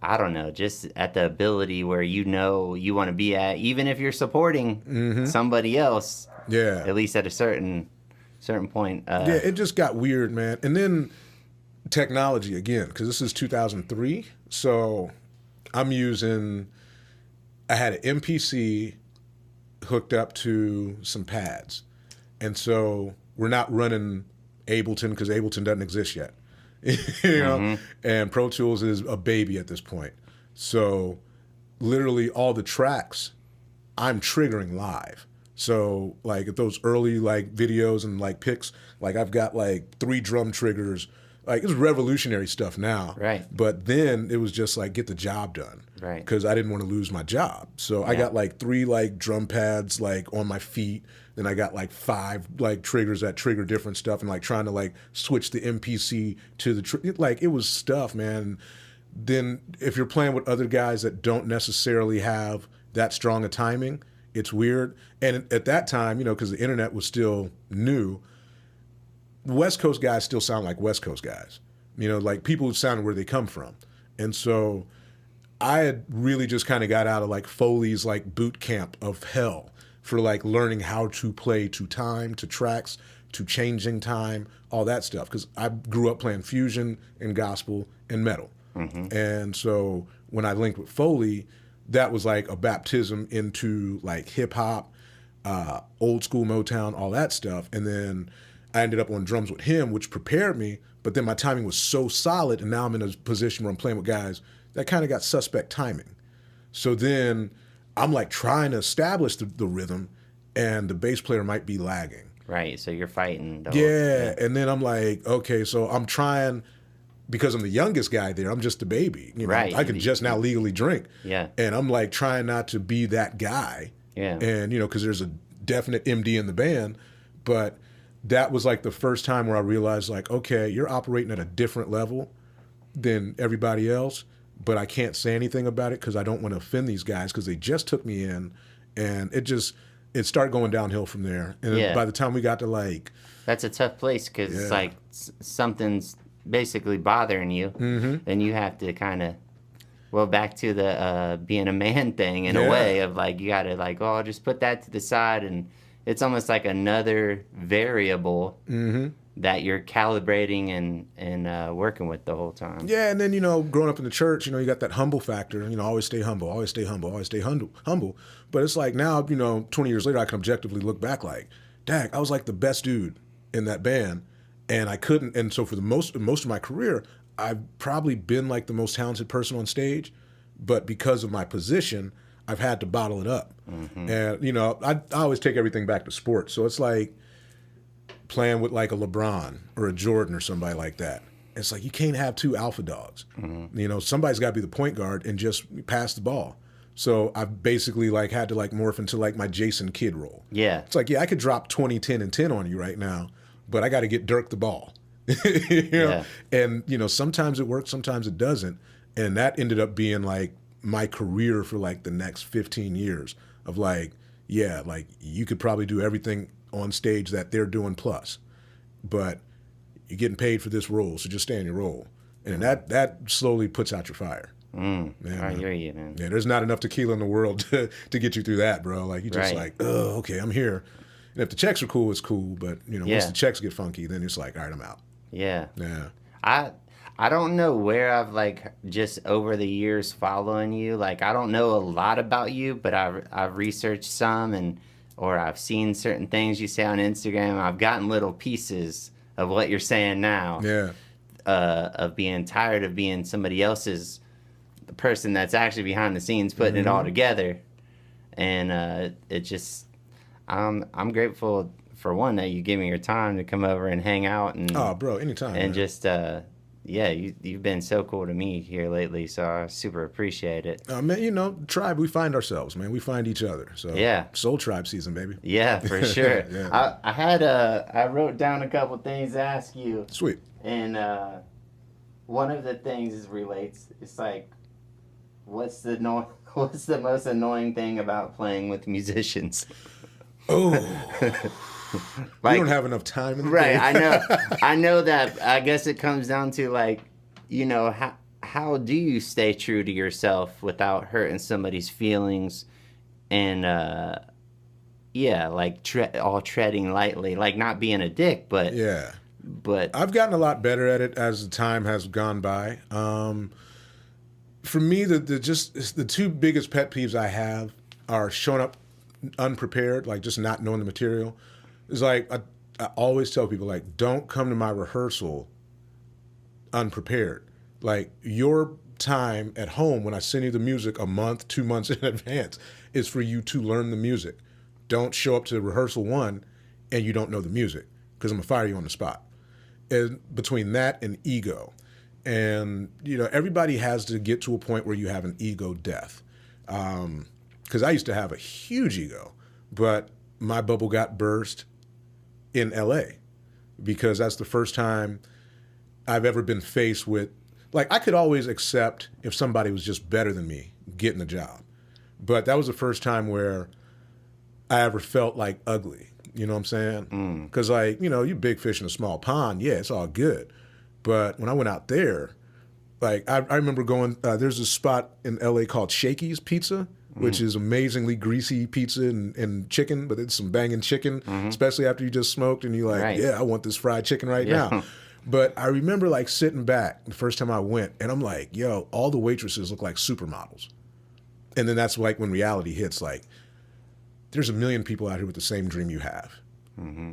I don't know, just at the ability where you want to be at, even if you're supporting somebody else, Yeah. at least at a certain point. Yeah, it just got weird, man. And then technology again, because this is 2003. So I had an MPC hooked up to some pads. And so we're not running Ableton because Ableton doesn't exist yet. You know? And Pro Tools is a baby at this point. So literally all the tracks I'm triggering live. So like at those early like videos and like pics, like I've got like 3 drum triggers. Like it's revolutionary stuff now. Right. But then it was just like get the job done. Right. Because I didn't want to lose my job. So I got like 3 like drum pads like on my feet. Then I got like 5 like triggers that trigger different stuff and like trying to like switch the MPC to the like it was stuff, man. Then if you're playing with other guys that don't necessarily have that strong a timing, it's weird. And at that time, you know, because the internet was still new, West Coast guys still sound like West Coast guys. You know, like people who sounded where they come from. And so I had really just kind of got out of like Foley's like boot camp of hell for like learning how to play to time, to tracks, to changing time, all that stuff. Because I grew up playing fusion and gospel and metal. And so when I linked with Foley, that was like a baptism into like hip hop, old school Motown, all that stuff. And then I ended up on drums with him, which prepared me. But then my timing was so solid, and now I'm in a position where I'm playing with guys that kind of got suspect timing. So then I'm like trying to establish the rhythm, and the bass player might be lagging. Right. So you're fighting. Yeah. And then I'm like, okay, so I'm trying, because I'm the youngest guy there, I'm just a baby. You know, Right. I can just now legally drink. Yeah. And I'm like trying not to be that guy. Yeah. And, you know, because there's a definite MD in the band. But that was like the first time where I realized, like, okay, you're operating at a different level than everybody else, but I can't say anything about it because I don't want to offend these guys because they just took me in. And it started going downhill from there. And Yeah. by the time we got to like, That's a tough place because it's Yeah. like something's basically bothering you, then you have to kind of, well, back to the being a man thing in a Yeah. way of like, you got to like, oh, I'll just put that to the side, and it's almost like another variable that you're calibrating and working with the whole time. yeah, and then, you know, growing up in the church, you know, you got that humble factor, you know, always stay humble, always stay humble, always stay humble. But it's like now, you know, 20 years later, I can objectively look back like, dang, I was like the best dude in that band, and I couldn't. And so for the most of my career, I've probably been like the most talented person on stage, but because of my position, I've had to bottle it up. And, you know, I always take everything back to sports. So it's like playing with like a LeBron or a Jordan or somebody like that. It's like you can't have 2 alpha dogs. You know, somebody's got to be the point guard and just pass the ball. So I've basically like had to like morph into like my Jason Kidd role. Yeah. It's like, yeah, I could drop 20, 10, and 10 on you right now, but I got to get Dirk the ball. You know? Yeah. And, you know, sometimes it works, sometimes it doesn't. And that ended up being like my career for like the next 15 years of like, yeah, like you could probably do everything on stage that they're doing plus, but you're getting paid for this role, so just stay in your role. And that slowly puts out your fire. I hear you, man. Yeah, there's not enough tequila in the world to get you through that, bro. Like, you just like, oh, okay, I'm here. And if the checks are cool, it's cool. But, once the checks get funky, then it's like, all right, I'm out. Yeah. Yeah. I don't know where I've, like, just over the years following you. Like, I don't know a lot about you, but I've researched some or I've seen certain things you say on Instagram. I've gotten little pieces of what you're saying now. Yeah. Of being tired of being somebody else's person that's actually behind the scenes putting it all together. And it just, I'm grateful for one that you give me your time to come over and hang out and oh, bro, anytime. And man. just you've been so cool to me here lately, so I super appreciate it. Man, tribe, we find ourselves, man. We find each other. So yeah, Soul Tribe season, baby. Yeah, for sure. Yeah. I wrote down a couple things to ask you. Sweet. And one of the things relates. It's like, what's the most annoying thing about playing with musicians? Oh, like, we don't have enough time in the right, day. I know. I know that. I guess it comes down to like, how do you stay true to yourself without hurting somebody's feelings, and like treading lightly, like not being a dick, but yeah. But I've gotten a lot better at it as the time has gone by. For me, the two biggest pet peeves I have are showing up unprepared, like just not knowing the material. It's like I always tell people, like, don't come to my rehearsal unprepared. Like, your time at home when I send you the music a month, 2 months in advance is for you to learn the music. Don't show up to rehearsal 1 and you don't know the music, because I'm going to fire you on the spot. And between that and ego. And, everybody has to get to a point where you have an ego death. Because I used to have a huge ego, but my bubble got burst in LA, because that's the first time I've ever been faced with, like, I could always accept if somebody was just better than me getting the job. But that was the first time where I ever felt like ugly. You know what I'm saying? Because, like, you big fish in a small pond. Yeah, it's all good. But when I went out there, like, I remember going, there's a spot in LA called Shakey's Pizza, which is amazingly greasy pizza and chicken, but it's some banging chicken, especially after you just smoked and you're like, yeah, I want this fried chicken right now. But I remember, like, sitting back the first time I went, and I'm like, yo, all the waitresses look like supermodels. And then that's like when reality hits, like, there's a million people out here with the same dream you have,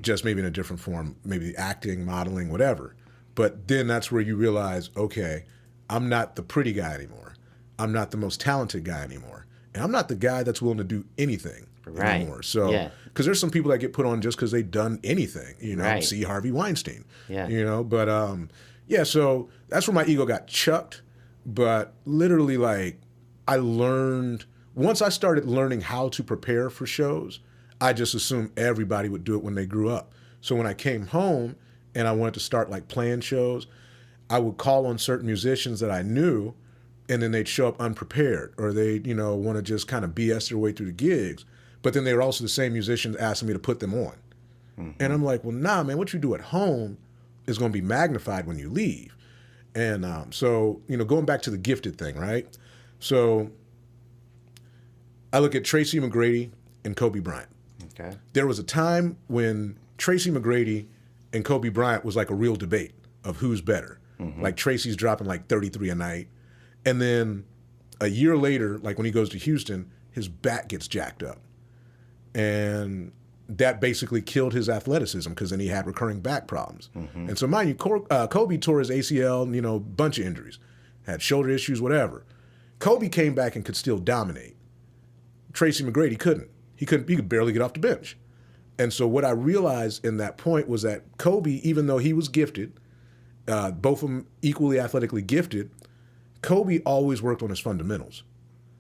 just maybe in a different form, maybe acting, modeling, whatever. But then that's where you realize, okay, I'm not the pretty guy anymore. I'm not the most talented guy anymore. And I'm not the guy that's willing to do anything anymore. So, because there's some people that get put on just because they've done anything, see Harvey Weinstein, but so that's where my ego got chucked. But literally, like, I learned, once I started learning how to prepare for shows, I just assumed everybody would do it when they grew up. So when I came home and I wanted to start, like, playing shows, I would call on certain musicians that I knew, and then they'd show up unprepared, or they'd, want to just kind of BS their way through the gigs. But then they were also the same musicians asking me to put them on. And I'm like, well, nah, man, what you do at home is going to be magnified when you leave. And so, going back to the gifted thing, right? So I look at Tracy McGrady and Kobe Bryant. Okay. There was a time when Tracy McGrady and Kobe Bryant was like a real debate of who's better. Like, Tracy's dropping like 33 a night. And then a year later, like when he goes to Houston, his back gets jacked up. And that basically killed his athleticism, because then he had recurring back problems. And so, mind you, Kobe tore his ACL, bunch of injuries, had shoulder issues, whatever. Kobe came back and could still dominate. Tracy McGrady couldn't. He could barely get off the bench. And so what I realized in that point was that Kobe, even though he was gifted, both of them equally athletically gifted, Kobe always worked on his fundamentals.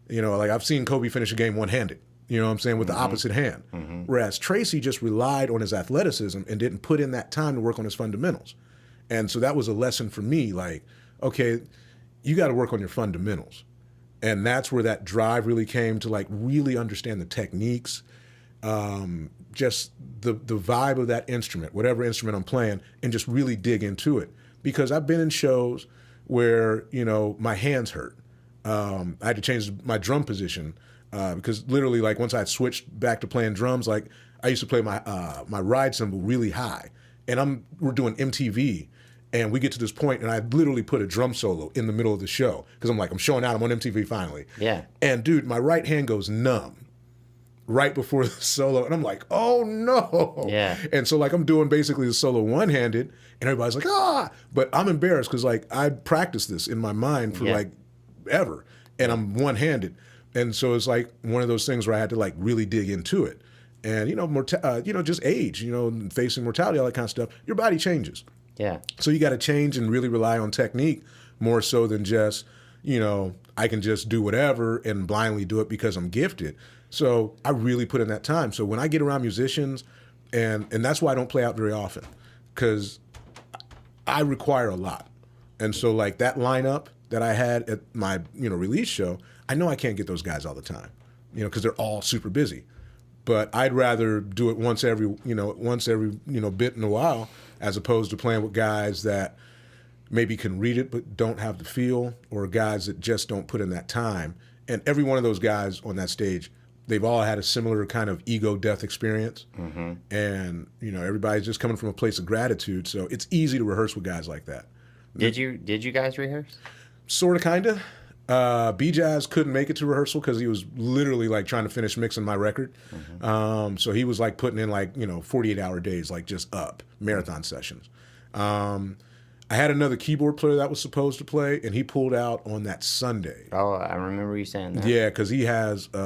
Like, I've seen Kobe finish a game one-handed, with the opposite hand. Whereas Tracy just relied on his athleticism and didn't put in that time to work on his fundamentals. And so that was a lesson for me, like, okay, you got to work on your fundamentals. And that's where that drive really came to like really understand the techniques, just the vibe of that instrument, whatever instrument I'm playing, and just really dig into it. Because I've been in shows where, you know, my hands hurt. I had to change my drum position because literally, like, once I had switched back to playing drums, like, I used to play my my ride cymbal really high. And we're doing MTV, and we get to this point, and I literally put a drum solo in the middle of the show because I'm like, I'm showing out, I'm on MTV finally. Yeah. And dude, my right hand goes numb right before the solo, and I'm like, oh no. Yeah. And so like I'm doing basically the solo one-handed, and everybody's like, ah, but I'm embarrassed because like I practiced this in my mind for like ever, and I'm one-handed, and so it's like one of those things where I had to like really dig into it, and you know, just age, you know, facing mortality, all that kind of stuff. Your body changes. Yeah. So you got to change and really rely on technique more so than just, you know, I can just do whatever and blindly do it because I'm gifted. So I really put in that time. So when I get around musicians, and that's why I don't play out very often, because I require a lot. And so like that lineup that I had at my, you know, release show, I know I can't get those guys all the time, you know, because they're all super busy. But I'd rather do it once every bit in a while, as opposed to playing with guys that maybe can read it but don't have the feel, or guys that just don't put in that time. And every one of those guys on that stage, they've all had a similar kind of ego death experience. Mm-hmm. And, you know, everybody's just coming from a place of gratitude. So it's easy to rehearse with guys like that. Did you guys rehearse? Sort of, kind of. B-Jazz couldn't make it to rehearsal because he was literally like trying to finish mixing my record. Mm-hmm. So he was like putting in like, you know, 48-hour days, like just up marathon sessions. I had another keyboard player that was supposed to play, and he pulled out on that Sunday. Oh, I remember you saying that. Yeah, because he has, you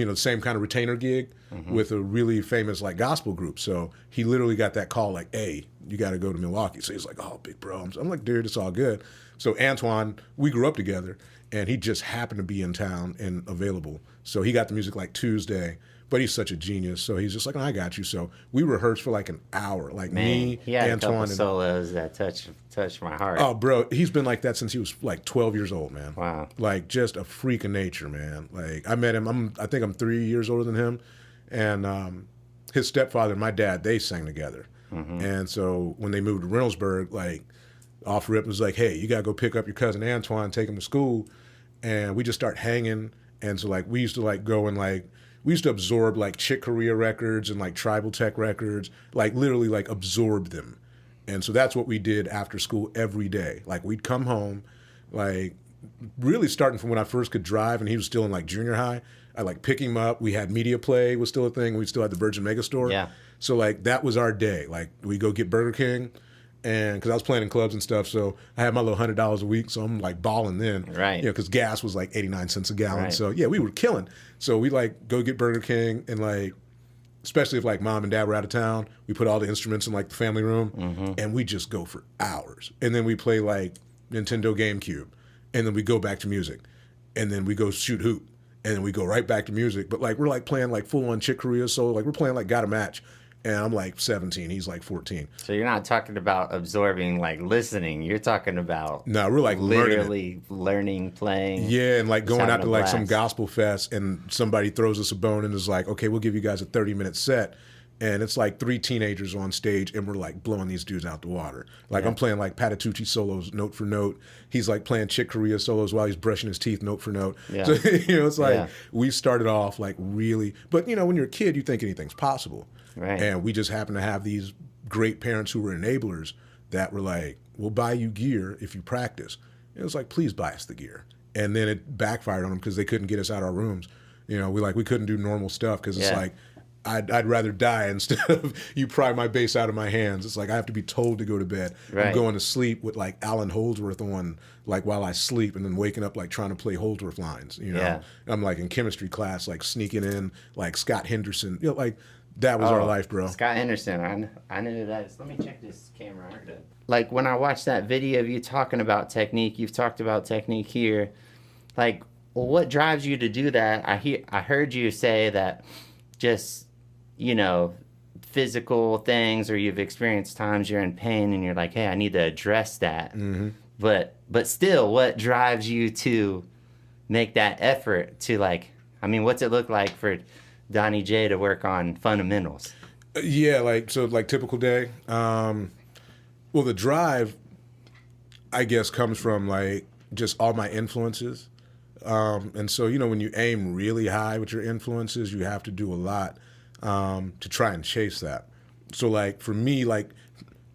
know, the same kind of retainer gig with a really famous like gospel group. So he literally got that call like, hey, you got to go to Milwaukee. So he's like, oh, big bro. I'm like, dude, it's all good. So Antoine, we grew up together, and he just happened to be in town and available. So he got the music like Tuesday. But he's such a genius, so he's just like, I got you. So we rehearsed for like an hour, like me, he had Antoine, a couple solos that touched my heart. Oh, bro, he's been like that since he was like 12 years old, man. Wow. Like just a freak of nature, man. Like I met him. I think I'm 3 years older than him, and his stepfather and my dad, they sang together. Mm-hmm. And so when they moved to Reynoldsburg, like off rip was like, hey, you gotta go pick up your cousin Antoine, take him to school, and we just start hanging. And so like we used to like go and like. We used to absorb like Chick Corea records and like Tribal Tech records, like literally like absorb them. And so that's what we did after school every day. Like we'd come home, like really starting from when I first could drive and he was still in like junior high. I like pick him up. We had Media Play was still a thing. We still had the Virgin Megastore. Yeah. So like that was our day. Like we go get Burger King. And because I was playing in clubs and stuff, so I had my little $100 a week, so I'm like balling then. Right. You know, because gas was like 89 cents a gallon. Right. So yeah, we were killing. So we like go get Burger King and like, especially if like mom and dad were out of town, we put all the instruments in like the family room and we just go for hours. And then we play like Nintendo GameCube, and then we go back to music, and then we go shoot hoop, and then we go right back to music. But like we're like playing like full on Chick Corea, so like we're playing like Got a Match. And I'm like 17. He's like 14. So you're not talking about absorbing, like listening. You're talking about no, we're like literally learning, playing. Yeah, and like going out to like some blast. gospel fest, and somebody throws us a bone and is like, okay, we'll give you guys a 30-minute set. And it's like 3 teenagers on stage, and we're like blowing these dudes out the water. Like I'm playing like Patitucci solos note for note. He's like playing Chick Corea solos while he's brushing his teeth note for note. Yeah. So, you know, it's like we started off like really, but you know, when you're a kid, you think anything's possible. Right. And we just happen to have these great parents who were enablers that were like, we'll buy you gear if you practice. And it was like, please buy us the gear. And then it backfired on them because they couldn't get us out of our rooms. You know, we couldn't do normal stuff because it's like, I'd rather die instead of you pry my bass out of my hands. It's like I have to be told to go to bed. Right. I'm going to sleep with like Alan Holdsworth on like while I sleep, and then waking up like trying to play Holdsworth lines. You know, Yeah. I'm like in chemistry class, like sneaking in like Scott Henderson. You know, like that was our life, bro. Scott Henderson, I knew that. Let me check this camera. Like when I watched that video of you talking about technique, you've talked about technique here. Like, well, what drives you to do that? I heard you say that just, you know, physical things, or you've experienced times you're in pain and you're like, hey, I need to address that. Mm-hmm. But still, what drives you to make that effort to like, I mean, what's it look like for Donnie J to work on fundamentals? Yeah, like typical day. Well, the drive, I guess, comes from like just all my influences. And so, when you aim really high with your influences, you have to do a lot to try and chase that. So like for me, like,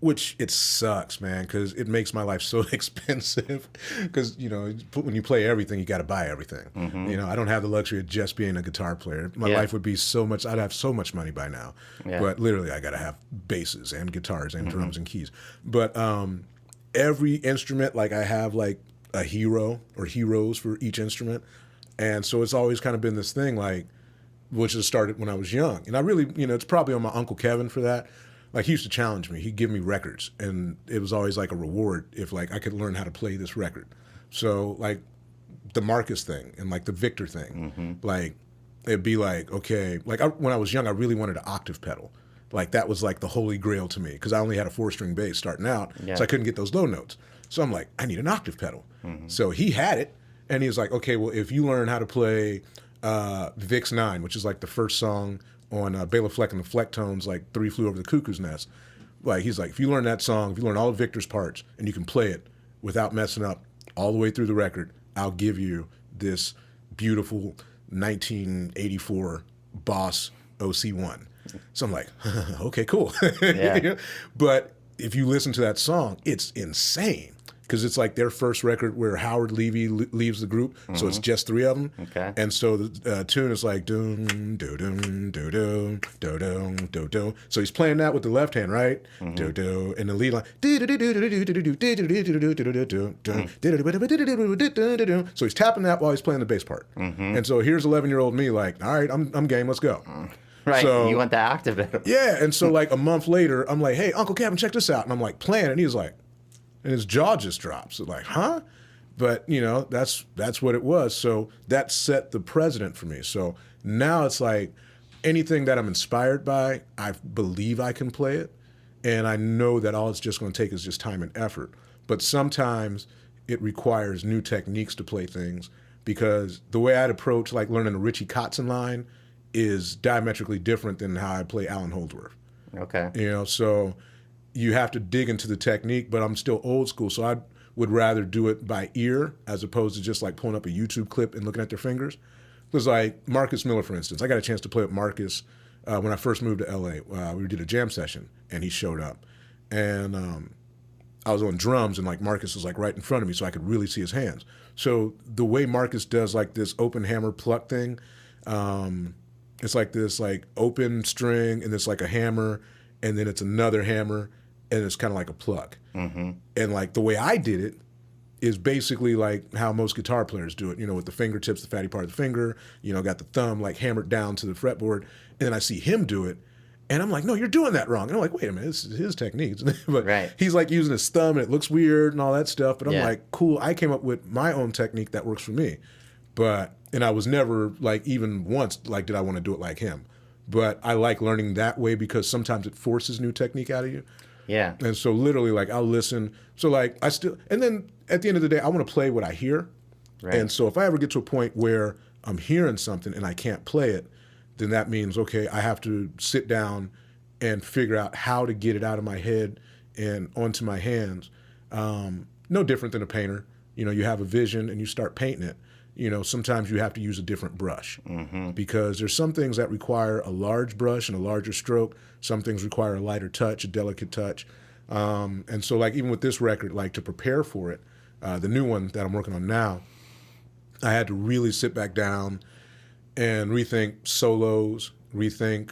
which it sucks, man, because it makes my life so expensive. Because, when you play everything, you got to buy everything. I don't have the luxury of just being a guitar player. My life would be so much, I'd have so much money by now. Yeah. But literally, I got to have basses and guitars and drums and keys. But every instrument, like I have like a hero or heroes for each instrument. And so it's always kind of been this thing, like, which has started when I was young. And I really, it's probably on my Uncle Kevin for that. Like, he used to challenge me. He'd give me records, and it was always like a reward if like I could learn how to play this record. So like the Marcus thing and like the Victor thing, like it'd be like, okay, like when I was young, I really wanted an octave pedal. Like that was like the holy grail to me because I only had a 4-string bass starting out, so I couldn't get those low notes. So I'm like, I need an octave pedal. So he had it, and he was like, okay, well, if you learn how to play Vix 9, which is like the first song on Bela Fleck and the Flecktones, like Three Flew Over the Cuckoo's Nest. Like, he's like, if you learn that song, if you learn all of Victor's parts, and you can play it without messing up all the way through the record, I'll give you this beautiful 1984 Boss OC1. So I'm like, okay, cool. Yeah. But if you listen to that song, it's insane. Because it's like their first record where Howard Levy leaves the group, so it's just 3 of them. Okay. And so the tune is like doom, do doom, do doom, do doom, do doom. So he's playing that with the left hand, right? Do do, and the lead line. So he's tapping that while he's playing the bass part. And so here's 11-year-old me, like, all right, I'm game, let's go. Right, so, you want that octave pedal. Yeah, and so like a month later, I'm like, hey, Uncle Kevin, check this out. And I'm like playing, and he's like, and his jaw just drops. So like, huh? But, that's what it was. So that set the precedent for me. So now it's like anything that I'm inspired by, I believe I can play it. And I know that all it's just going to take is just time and effort. But sometimes it requires new techniques to play things because the way I'd approach like learning a Richie Kotzen line is diametrically different than how I play Alan Holdsworth. Okay. So you have to dig into the technique, but I'm still old school, so I would rather do it by ear as opposed to just like pulling up a YouTube clip and looking at their fingers. Because like Marcus Miller, for instance, I got a chance to play with Marcus when I first moved to LA. We did a jam session, and he showed up. And I was on drums, and like Marcus was like right in front of me, so I could really see his hands. So the way Marcus does like this open hammer pluck thing, it's like this like open string, and it's like a hammer, and then it's another hammer, and it's kind of like a pluck. And like the way I did it is basically like how most guitar players do it, with the fingertips, the fatty part of the finger, got the thumb like hammered down to the fretboard. And then I see him do it, and I'm like, no, you're doing that wrong. And I'm like, wait a minute, this is his techniques. But he's like using his thumb, and it looks weird and all that stuff. But I'm like, cool, I came up with my own technique that works for me. And I was never like even once like, did I want to do it like him? But I like learning that way because sometimes it forces new technique out of you. Yeah. And so literally like I'll listen. So like and then at the end of the day, I want to play what I hear. Right. And so if I ever get to a point where I'm hearing something and I can't play it, then that means, okay, I have to sit down and figure out how to get it out of my head and onto my hands. No different than a painter. You have a vision and you start painting it. Sometimes you have to use a different brush because there's some things that require a large brush and a larger stroke. Some things require a lighter touch, a delicate touch. And so like even with this record, like to prepare for it, the new one that I'm working on now, I had to really sit back down and rethink solos, rethink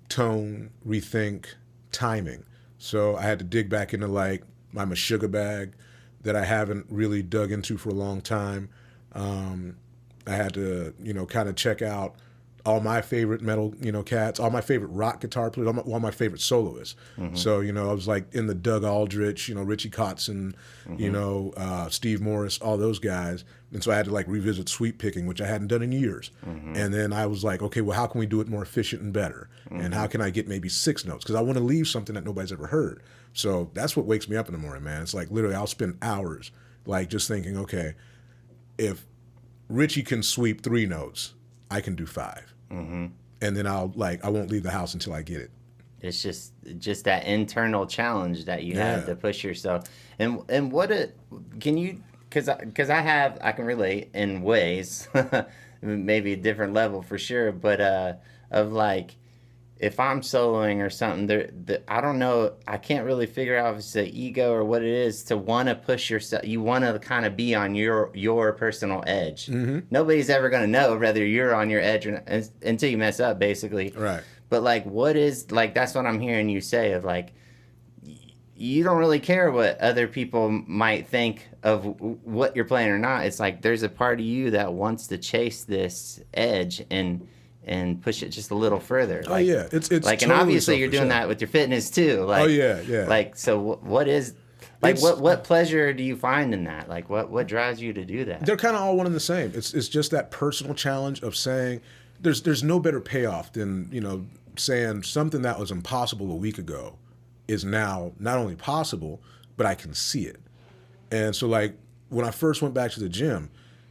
tone, rethink timing. So I had to dig back into like my Meshuggah bag that I haven't really dug into for a long time. I had to, kind of check out all my favorite metal, cats, all my favorite rock guitar players, all my favorite soloists. So, I was like in the Doug Aldrich, Richie Kotzen, Steve Morris, all those guys. And so I had to like revisit sweep picking, which I hadn't done in years. And then I was like, okay, well, how can we do it more efficient and better? And how can I get maybe 6 notes? Because I want to leave something that nobody's ever heard. So that's what wakes me up in the morning, man. It's like literally I'll spend hours like just thinking, okay, if Richie can sweep 3 notes. I can do 5. Mm-hmm. And then I won't leave the house until I get it. It's just that internal challenge that you have to push yourself. And what can you, because I can relate in ways, maybe a different level for sure, but of like, if I'm soloing or something, I don't know, I can't really figure out if it's the ego or what it is to want to push yourself. You want to kind of be on your personal edge. Mm-hmm. Nobody's ever going to know whether you're on your edge or not, until you mess up, basically. Right. But like, what is, like, that's what I'm hearing you say of like, you don't really care what other people might think of what you're playing or not. It's like there's a part of you that wants to chase this edge and push it just a little further. Like, oh yeah, it's like, totally, and obviously you're doing that with your fitness too. Like, oh yeah. Like, so what is, like, what pleasure do you find in that? Like, what drives you to do that? They're kind of all one and the same. It's just that personal challenge of saying, there's no better payoff than, you know, saying something that was impossible a week ago is now not only possible, but I can see it. And so like when I first went back to the gym,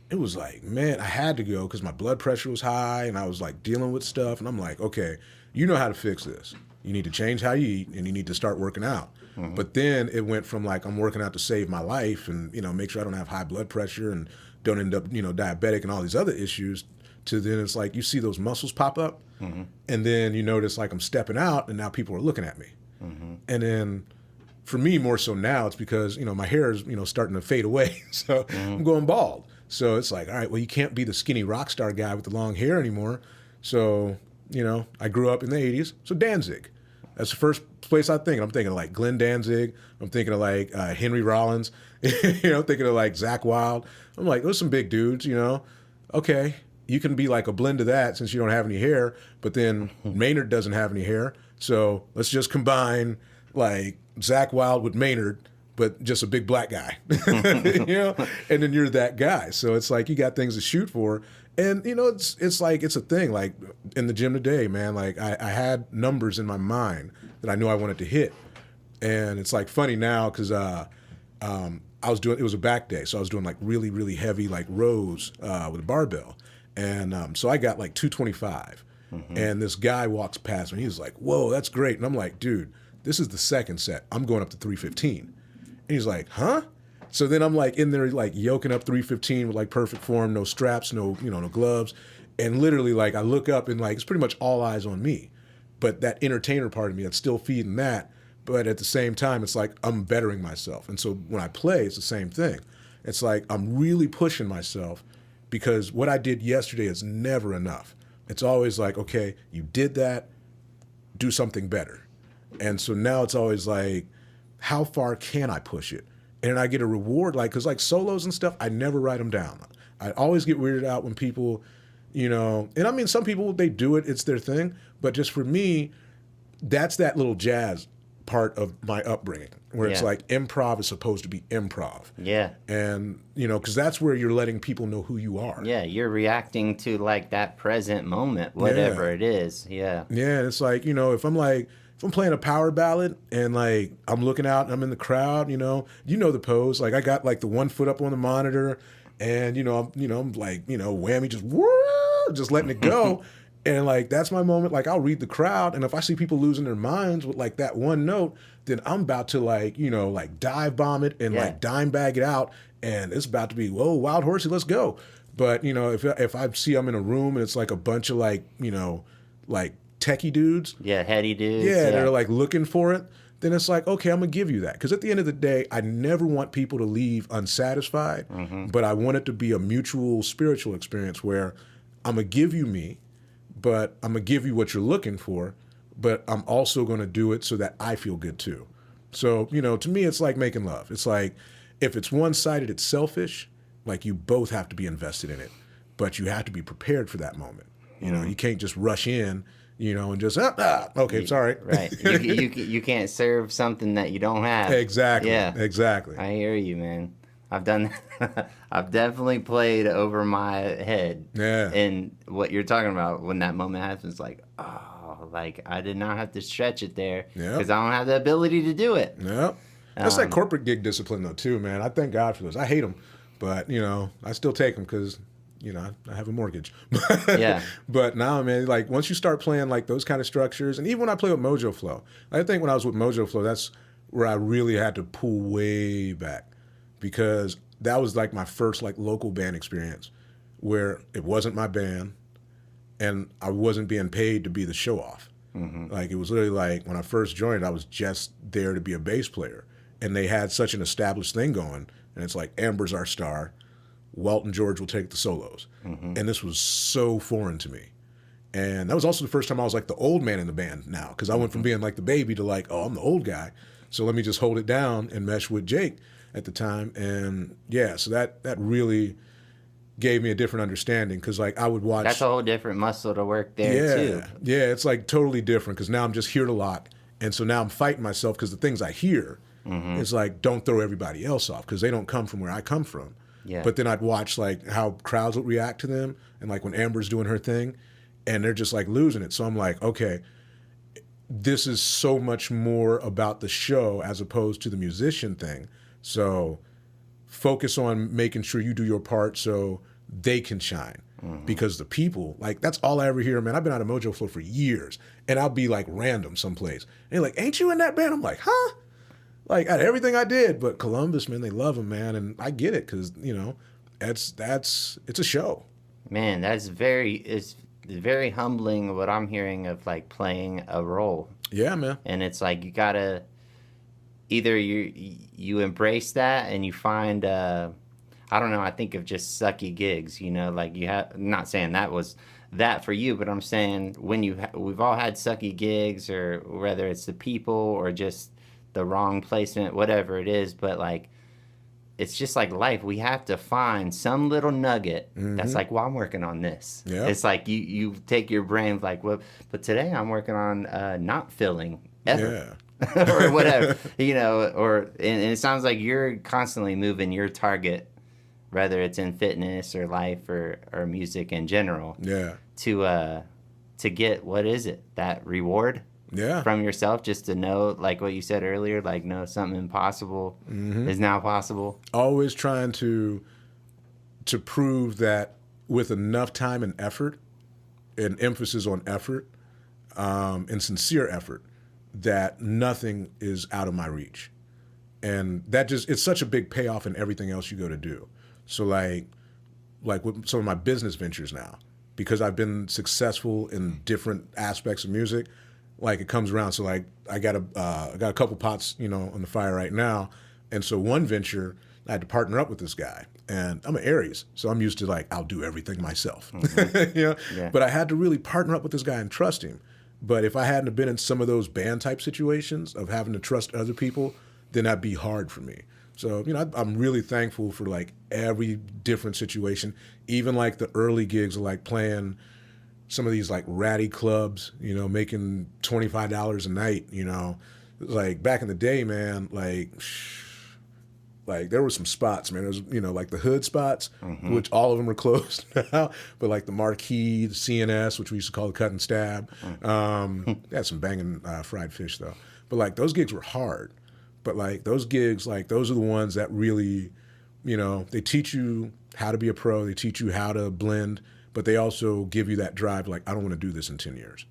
it was like, man, I had to go because my blood pressure was high and I was like dealing with stuff. And I'm like, okay, you know how to fix this. You need to change how you eat and you need to start working out. Mm-hmm. But then it went from like, I'm working out to save my life and, you know, make sure I don't have high blood pressure and don't end up, you know, diabetic and all these other issues, to then it's like you see those muscles pop up. Mm-hmm. And then you notice like I'm stepping out and now people are looking at me. Mm-hmm. And then for me more so now, it's because, you know, my hair is, you know, starting to fade away. So I'm going bald. So it's like, all right, well, you can't be the skinny rock star guy with the long hair anymore. So, you know, I grew up in the 80s. So Danzig. That's the first place I think. I'm thinking of like Glenn Danzig. I'm thinking of like Henry Rollins. You know, thinking of like Zach Wilde. I'm like, those are some big dudes, you know. Okay, you can be like a blend of that since you don't have any hair. But then Maynard doesn't have any hair. So let's just combine like Zach Wilde with Maynard, but just a big black guy, you know, and then you're that guy. So it's like you got things to shoot for. And, you know, it's like it's a thing. Like in the gym today, man, like I had numbers in my mind that I knew I wanted to hit. And it's like funny now because I was doing, it was a back day. So I was doing like really, really heavy like rows with a barbell. And so I got like 225. Mm-hmm. And this guy walks past me. He's like, whoa, that's great. And I'm like, dude, this is the second set. I'm going up to 315. And he's like, huh? So then I'm like in there like yoking up 315 with like perfect form, no straps, no, you know, no gloves. And literally like I look up and like it's pretty much all eyes on me. But that entertainer part of me, that's still feeding that. But at the same time, it's like I'm bettering myself. And so when I play, it's the same thing. It's like I'm really pushing myself because what I did yesterday is never enough. It's always like, okay, you did that, do something better. And so now it's always like, how far can I push it? And I get a reward, like, because like solos and stuff, I never write them down. I always get weirded out when people, you know, and I mean, some people, they do it, it's their thing. But just for me, that's that little jazz part of my upbringing where it's like improv is supposed to be improv. Yeah. And, you know, because that's where you're letting people know who you are. Yeah, you're reacting to like that present moment, whatever it is. Yeah. Yeah, it's like, you know, if I'm playing a power ballad and like I'm looking out and I'm in the crowd, you know the pose. Like I got like the 1 foot up on the monitor and I'm like, whammy, just letting it go. And like that's my moment. Like I'll read the crowd, and if I see people losing their minds with like that one note, then I'm about to like, like dive bomb it and like dime bag it out, and it's about to be, whoa, wild horsey, let's go. But if I see I'm in a room and it's like a bunch of like, like techie dudes, heady dudes, they're like looking for it, then it's like, okay, I'm gonna give you that. Because at the end of the day, I never want people to leave unsatisfied, but I want it to be a mutual spiritual experience where I'm gonna give you me, but I'm gonna give you what you're looking for, but I'm also gonna do it so that I feel good too. So, to me, it's like making love. It's like, if it's one-sided, it's selfish. Like you both have to be invested in it, but you have to be prepared for that moment. You can't just rush in, and just, okay, sorry. Right. You can't serve something that you don't have. Exactly. Yeah. Exactly. I hear you, man. I've done that. I've definitely played over my head. Yeah. And what you're talking about when that moment happens, like, like I did not have to stretch it there because I don't have the ability to do it. Yeah. That's that corporate gig discipline though too, man. I thank God for those. I hate them, but I still take them because I have a mortgage. Yeah. But now, man, like once you start playing like those kind of structures, and even when I play with Mojo Flow, I think when I was with Mojo Flow, that's where I really had to pull way back, because that was like my first like local band experience where it wasn't my band and I wasn't being paid to be the show off. Like it was literally like when I first joined, I was just there to be a bass player, and they had such an established thing going, and it's like Amber's our star, Walt and George will take the solos, and this was so foreign to me. And that was also the first time I was like the old man in the band now, because I went from being like the baby to like, oh, I'm the old guy, so let me just hold it down and mesh with Jake at the time. And yeah, so that really gave me a different understanding, because like I would watch. That's a whole different muscle to work there too. Yeah, it's like totally different, because now I'm just here to lock, and so now I'm fighting myself, because the things I hear, it's like don't throw everybody else off, because they don't come from where I come from. Yeah. But then I'd watch like how crowds would react to them, and like when Amber's doing her thing, and they're just like losing it. So I'm like, okay, this is so much more about the show as opposed to the musician thing. So focus on making sure you do your part so they can shine. Because the people, like, that's all I ever hear, man. I've been out of Mojo Flow for years, and I'll be like random someplace. And they're like, ain't you in that band? I'm like, huh? Like, out of everything I did. But Columbus, man, they love him, man. And I get it, because, it's a show. Man, it's very humbling what I'm hearing of like playing a role. Yeah, man. And it's like you gotta either you embrace that and you find I don't know, I think of just sucky gigs, like you have, I'm not saying that was that for you, but I'm saying when we've all had sucky gigs, or whether it's the people or just the wrong placement, whatever it is, but like it's just like life. We have to find some little nugget that's like, well, I'm working on this. Yeah. It's like you take your brain like, well, but today I'm working on not filling ever. Yeah. Or whatever, and it sounds like you're constantly moving your target, whether it's in fitness or life or music in general. Yeah. To get, what is it? That reward? Yeah. From yourself, just to know, like what you said earlier, like know something impossible is now possible. Always trying to prove that with enough time and effort, and emphasis on effort, and sincere effort, that nothing is out of my reach. And that it's such a big payoff in everything else you go to do. So like with some of my business ventures now, because I've been successful in different aspects of music, like it comes around. So like I got a couple pots, on the fire right now. And so one venture, I had to partner up with this guy, and I'm an Aries, so I'm used to like, I'll do everything myself, Yeah. But I had to really partner up with this guy and trust him. But if I hadn't have been in some of those band type situations of having to trust other people, then that'd be hard for me. So, I'm really thankful for like every different situation, even like the early gigs of like playing some of these like ratty clubs, making $25 a night, like back in the day, man, like there were some spots, man. There was, like the hood spots, which all of them are closed now, but like the Marquee, the CNS, which we used to call the Cut and Stab. They had some banging fried fish though. But like those gigs were hard. But like those gigs, like those are the ones that really, they teach you how to be a pro. They teach you how to blend, but they also give you that drive. Like, I don't want to do this in 10 years,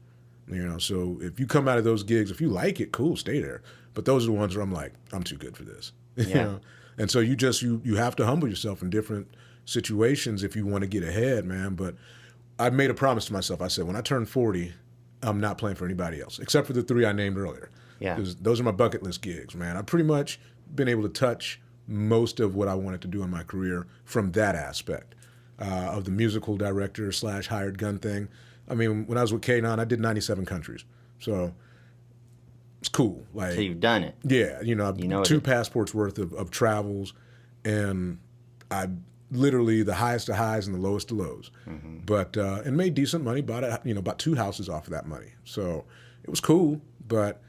So if you come out of those gigs, if you like it, cool, stay there. But those are the ones where I'm like, I'm too good for this, Yeah. And so you have to humble yourself in different situations if you want to get ahead, man. But I made a promise to myself. I said, when I turn 40, I'm not playing for anybody else, except for the 3 I named earlier. Yeah. Because those are my bucket list gigs, man. I've pretty much been able to touch most of what I wanted to do in my career from that aspect of the musical director / hired gun thing. I mean, when I was with K9, I did 97 countries. So it's cool. Like, so you've done it. Yeah. 2 passports worth of travels, and I literally the highest of highs and the lowest of lows. But, and made decent money, bought 2 houses off of that money. So it was cool, but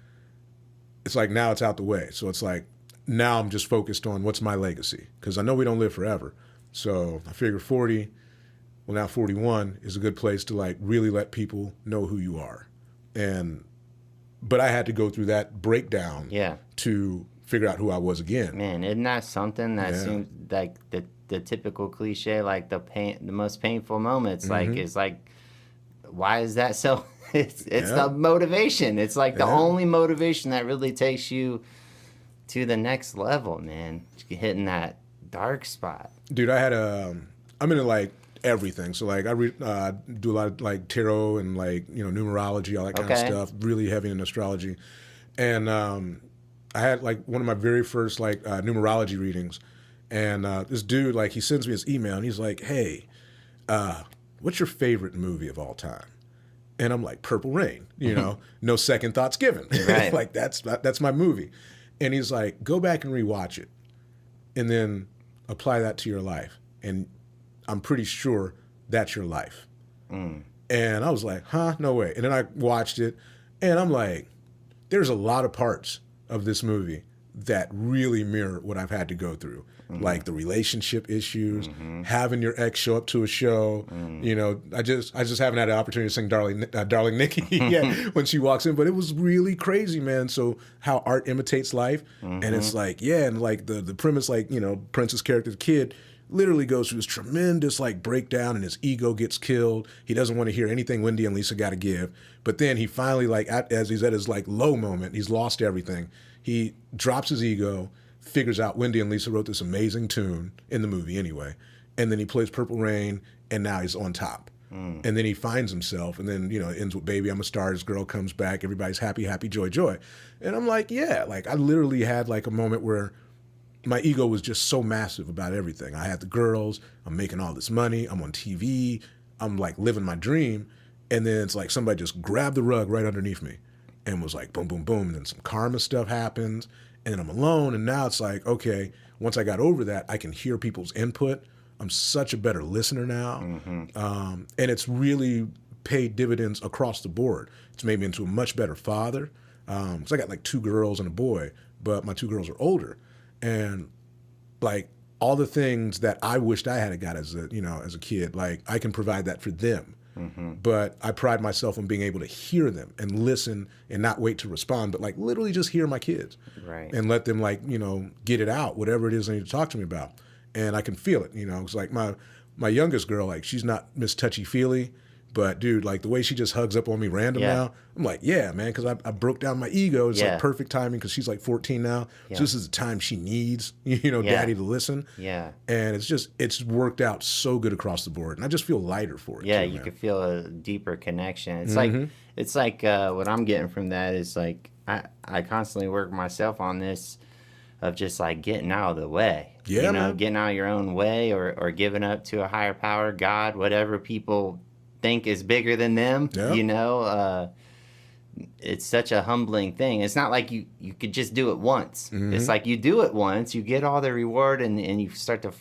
it's like now it's out the way. So it's like now I'm just focused on what's my legacy, because I know we don't live forever. So I figure 40, well now 41 is a good place to like really let people know who you are. But I had to go through that breakdown to figure out who I was again. Man, isn't that something that Yeah. seems like the typical cliche, like the most painful moments, like is like, why is that so? It's Yeah. the motivation. It's like the Yeah. only motivation that really takes you to the next level, man. Hitting that dark spot. Dude, I'm into like everything. So like I do a lot of like tarot and like, numerology, all that kind of Okay. stuff, really heavy in astrology. And I had like one of my very first like numerology readings. And this dude, like, he sends me his email and he's like, hey, what's your favorite movie of all time? And I'm like, Purple Rain, no second thoughts given. Right. Like that's my movie. And he's like, go back and rewatch it and then apply that to your life. And I'm pretty sure that's your life. And I was like, huh, no way. And then I watched it and I'm like, there's a lot of parts of this movie that really mirror what I've had to go through. Like the relationship issues, having your ex show up to a show. I just haven't had the opportunity to sing Darling Nikki yet when she walks in, but it was really crazy, man. So how art imitates life. And it's like, yeah, and like the premise, like, Prince's character, the kid, literally goes through this tremendous like breakdown and his ego gets killed. He doesn't want to hear anything Wendy and Lisa got to give. But then he finally, like, as he's at his like low moment, he's lost everything. He drops his ego, figures out Wendy and Lisa wrote this amazing tune in the movie anyway. And then he plays Purple Rain and now he's on top. And then he finds himself and then, it ends with Baby, I'm a Star. His girl comes back. Everybody's happy, happy, joy, joy. And I'm like, yeah, like I literally had like a moment where my ego was just so massive about everything. I had the girls, I'm making all this money, I'm on TV, I'm like living my dream. And then it's like somebody just grabbed the rug right underneath me and was like, boom, boom, boom. And then some karma stuff happens and then I'm alone. And now it's like, okay, once I got over that, I can hear people's input. I'm such a better listener now. And it's really paid dividends across the board. It's made me into a much better father. So I got like 2 girls and a boy, but my 2 girls are older. And like all the things that I wished I had got as a kid, like I can provide that for them. But I pride myself on being able to hear them and listen and not wait to respond, but like literally just hear my kids. Right. And let them like, get it out, whatever it is they need to talk to me about. And I can feel it, It's like my youngest girl, like she's not Miss Touchy-Feely, but dude, like the way she just hugs up on me random now, I'm like, yeah, man, because I broke down my ego. It's like perfect timing because she's like 14 now. So this is the time she needs, daddy to listen. Yeah. And it's worked out so good across the board. And I just feel lighter for it. Yeah, too, you man. can feel a deeper connection. It's like what I'm getting from that is like I constantly work myself on this of just like getting out of the way. Yeah, man. Getting out of your own way or giving up to a higher power, God, whatever people think is bigger than them. Yeah. It's such a humbling thing. It's not like you could just do it once. It's like you do it once, you get all the reward, and you start to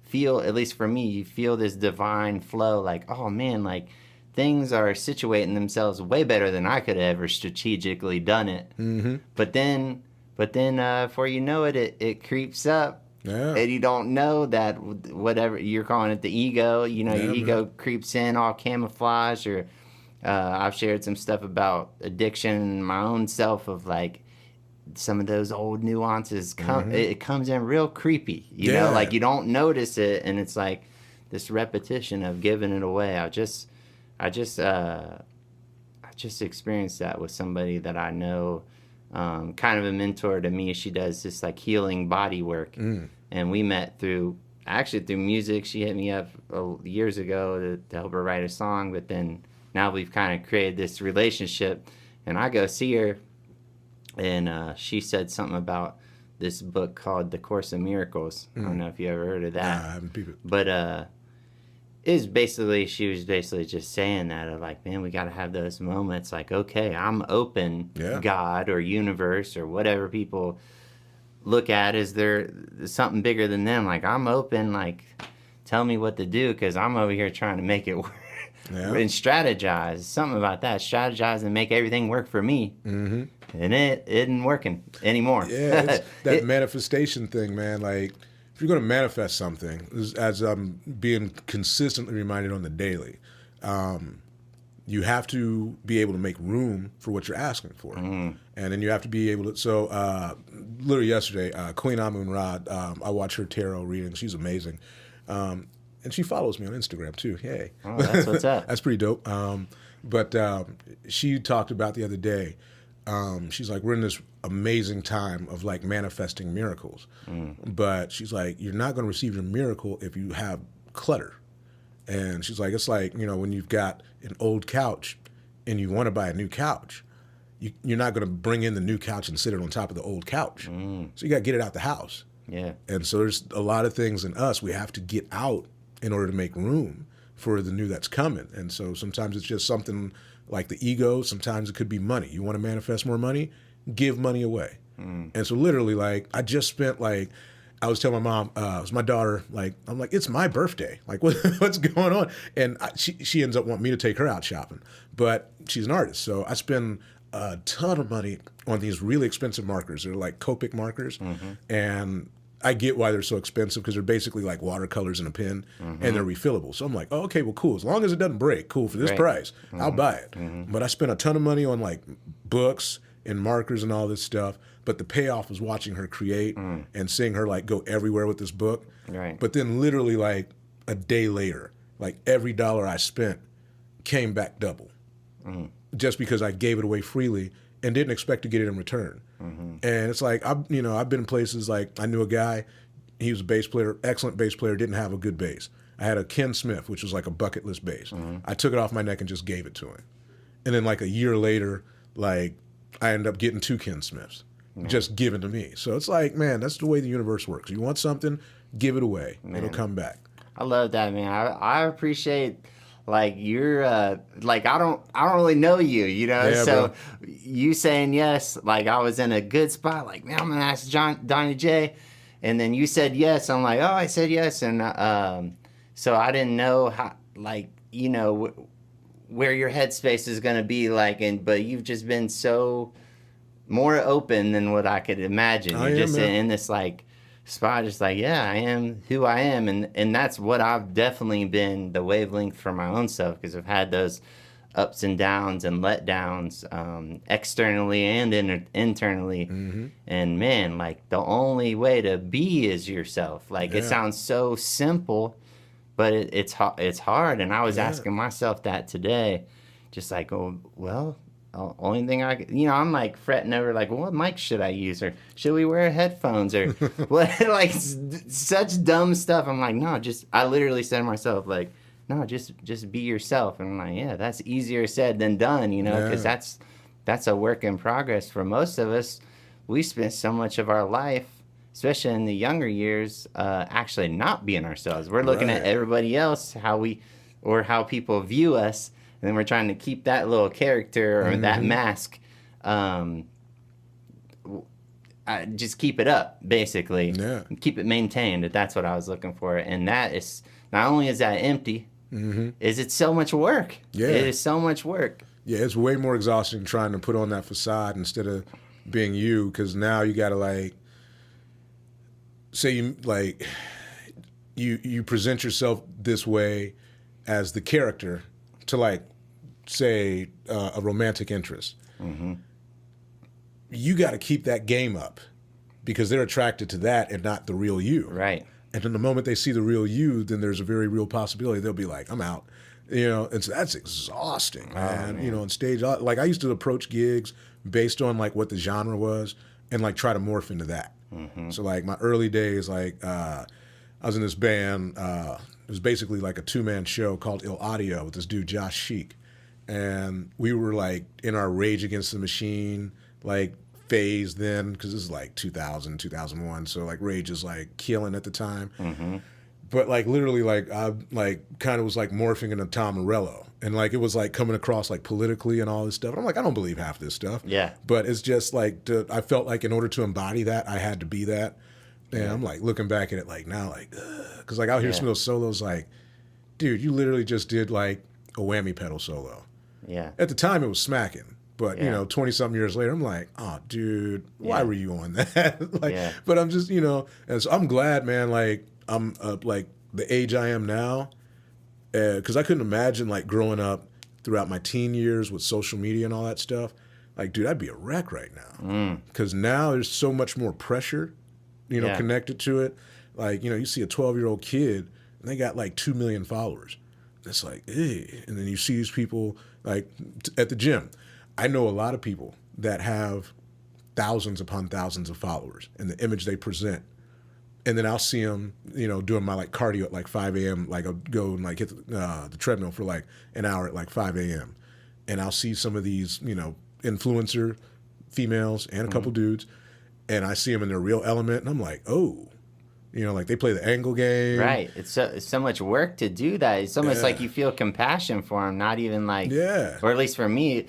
feel, at least for me, you feel this divine flow, like, oh man, like things are situating themselves way better than I could have ever strategically done it. But then before you know it, it creeps up. Yeah. And you don't know that whatever you're calling it, the ego, your ego creeps in all camouflage. Or I've shared some stuff about addiction and my own self of like some of those old nuances. It comes in real creepy, you know, like you don't notice it, and it's like this repetition of giving it away. I just experienced that with somebody that I know. Kind of a mentor to me. She does this like healing body work, and we met through music. She hit me up years ago to help her write a song, but then now we've kind of created this relationship, and I go see her, and she said something about this book called The Course in Miracles. I don't know if you ever heard of that. Nah, I haven't peeped it. But she was basically just saying that of like, man, we got to have those moments like, okay, I'm open, God or universe or whatever people look at as there something bigger than them. Like, I'm open, like, tell me what to do, because I'm over here trying to make it work. And strategize. Something about that. Strategize and make everything work for me. And it isn't working anymore. Yeah, it's that manifestation thing, man. Like, if you're going to manifest something, as I'm being consistently reminded on the daily, you have to be able to make room for what you're asking for. And then you have to be able to, so literally yesterday, Queen Amun-Ra, I watch her tarot readings. She's amazing. And she follows me on Instagram too. Yay. Oh, that's what's up. That's pretty dope. But she talked about the other day, she's like, we're in this amazing time of like manifesting miracles. But she's like, you're not going to receive your miracle if you have clutter. And she's like, it's like, you know, when you've got an old couch and you want to buy a new couch, you're not going to bring in the new couch and sit it on top of the old couch. So you got to get it out the house. Yeah. And so there's a lot of things in us we have to get out in order to make room for the new that's coming. And so sometimes it's just something like the ego. Sometimes it could be money. You want to manifest more money? Give money away. And so literally, like, I just spent like, I was telling my mom, it was my daughter, like, I'm like, it's my birthday. Like, what's going on? And she ends up wanting me to take her out shopping. But she's an artist. So I spend a ton of money on these really expensive markers. They're like Copic markers. And I get why they're so expensive because they're basically like watercolors in a pen and they're refillable. So I'm like, oh, okay, well, cool. As long as it doesn't break, cool. For this price, I'll buy it. But I spent a ton of money on like books and markers and all this stuff. But the payoff was watching her create and seeing her like go everywhere with this book. Right. But then literally like a day later, like every dollar I spent came back double. Just because I gave it away freely and didn't expect to get it in return. And it's like, I've been in places like, I knew a guy, he was a bass player, excellent bass player, didn't have a good bass. I had a Ken Smith, which was like a bucket list bass. I took it off my neck and just gave it to him. And then like a year later, like I ended up getting 2 Ken Smiths. Just given to me. So it's like, man, that's the way the universe works. You want something, give it away. It'll come back. I love that, man. I appreciate, like, you're like, I don't really know you, you know. Yeah, so bro. you saying yes, like I was in a good spot. Like, man, I'm gonna ask Donnie J, and then you said yes. I'm like, oh, I said yes, and so I didn't know how, like, you know, where your headspace is gonna be, like, but you've just been so more open than what I could imagine. You're just in this like spot, just like, yeah, I am who I am, and that's what I've definitely been, the wavelength for my own self, because I've had those ups and downs and letdowns, externally and internally. And man, like the only way to be is yourself. Like it sounds so simple, but it's hard. And I was asking myself that today, just like, oh well. Only thing I'm like fretting over, like, well, what mic should I use, or should we wear headphones, or what? Like such dumb stuff. I'm like, no, I literally said to myself, like, no, just be yourself. And I'm like, yeah, that's easier said than done, you know, because that's a work in progress for most of us. We spent so much of our life, especially in the younger years, actually not being ourselves. We're looking at everybody else, how people view us. And then we're trying to keep that little character or that mask, just keep it up, basically. Yeah. Keep it maintained. That's what I was looking for. And that is, not only is that empty, is it so much work. Yeah. It is so much work. Yeah, it's way more exhausting trying to put on that facade instead of being you, because now you got to, like, say you present yourself this way as the character to, like, say a romantic interest. You got to keep that game up because they're attracted to that and not the real you. Right. And then the moment they see the real you, then there's a very real possibility they'll be like, I'm out. You know, and so that's exhausting, man. You know, on stage, like I used to approach gigs based on like what the genre was and like try to morph into that. So like my early days, like I was in this band. It was basically like a 2-man show called Il Audio with this dude Josh Sheik. And we were like in our Rage Against the Machine like phase then, because this is like 2000, 2001. So like Rage is like killing at the time. But like literally like I like kind of was like morphing into Tom Morello. And like it was like coming across like politically and all this stuff. And I'm like, I don't believe half this stuff. Yeah. But it's just like, I felt like in order to embody that, I had to be that. And I'm like looking back at it like now, like, because like out here some of those solos, like, dude, you literally just did like a whammy pedal solo. Yeah. At the time, it was smacking, but you know, 20-something years later, I'm like, oh, dude, why were you on that? Like, but I'm just, you know, and so I'm glad, man. Like, I'm like the age I am now, because I couldn't imagine like growing up throughout my teen years with social media and all that stuff, like, dude, I'd be a wreck right now. Because now there's so much more pressure, connected to it. Like, you see a 12-year-old kid, and they got like 2 million followers. It's like, eh. And then you see these people, like, at the gym. I know a lot of people that have thousands upon thousands of followers and the image they present. And then I'll see them, doing my like cardio at like 5 a.m. Like I'll go and like hit the treadmill for like an hour at like 5 a.m. And I'll see some of these, influencer females and a couple dudes, and I see them in their real element, and I'm like, oh, like they play the angle game. Right. It's so much work to do that. It's almost like you feel compassion for them, not even like, or at least for me.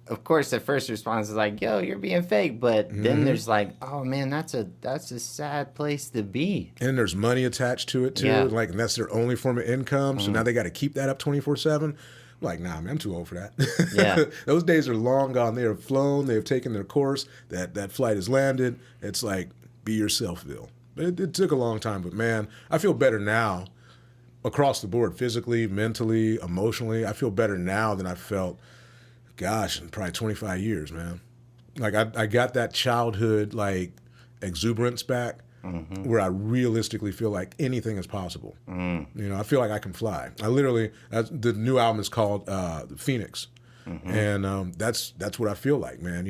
Of course, the first response is like, "Yo, you're being fake," but then there's like, "Oh man, that's a sad place to be." And there's money attached to it too, like, and that's their only form of income. So now they got to keep that up 24/7. Like, nah, man, I'm too old for that. Yeah, those days are long gone. They have flown. They have taken their course. That flight has landed. It's like, be yourselfville. It took a long time, but man, I feel better now, across the board, physically, mentally, emotionally. I feel better now than I felt. Gosh, in probably 25 years, man. Like, I got that childhood, like, exuberance back, where I realistically feel like anything is possible. I feel like I can fly. I literally, the new album is called Phoenix. And that's what I feel like, man.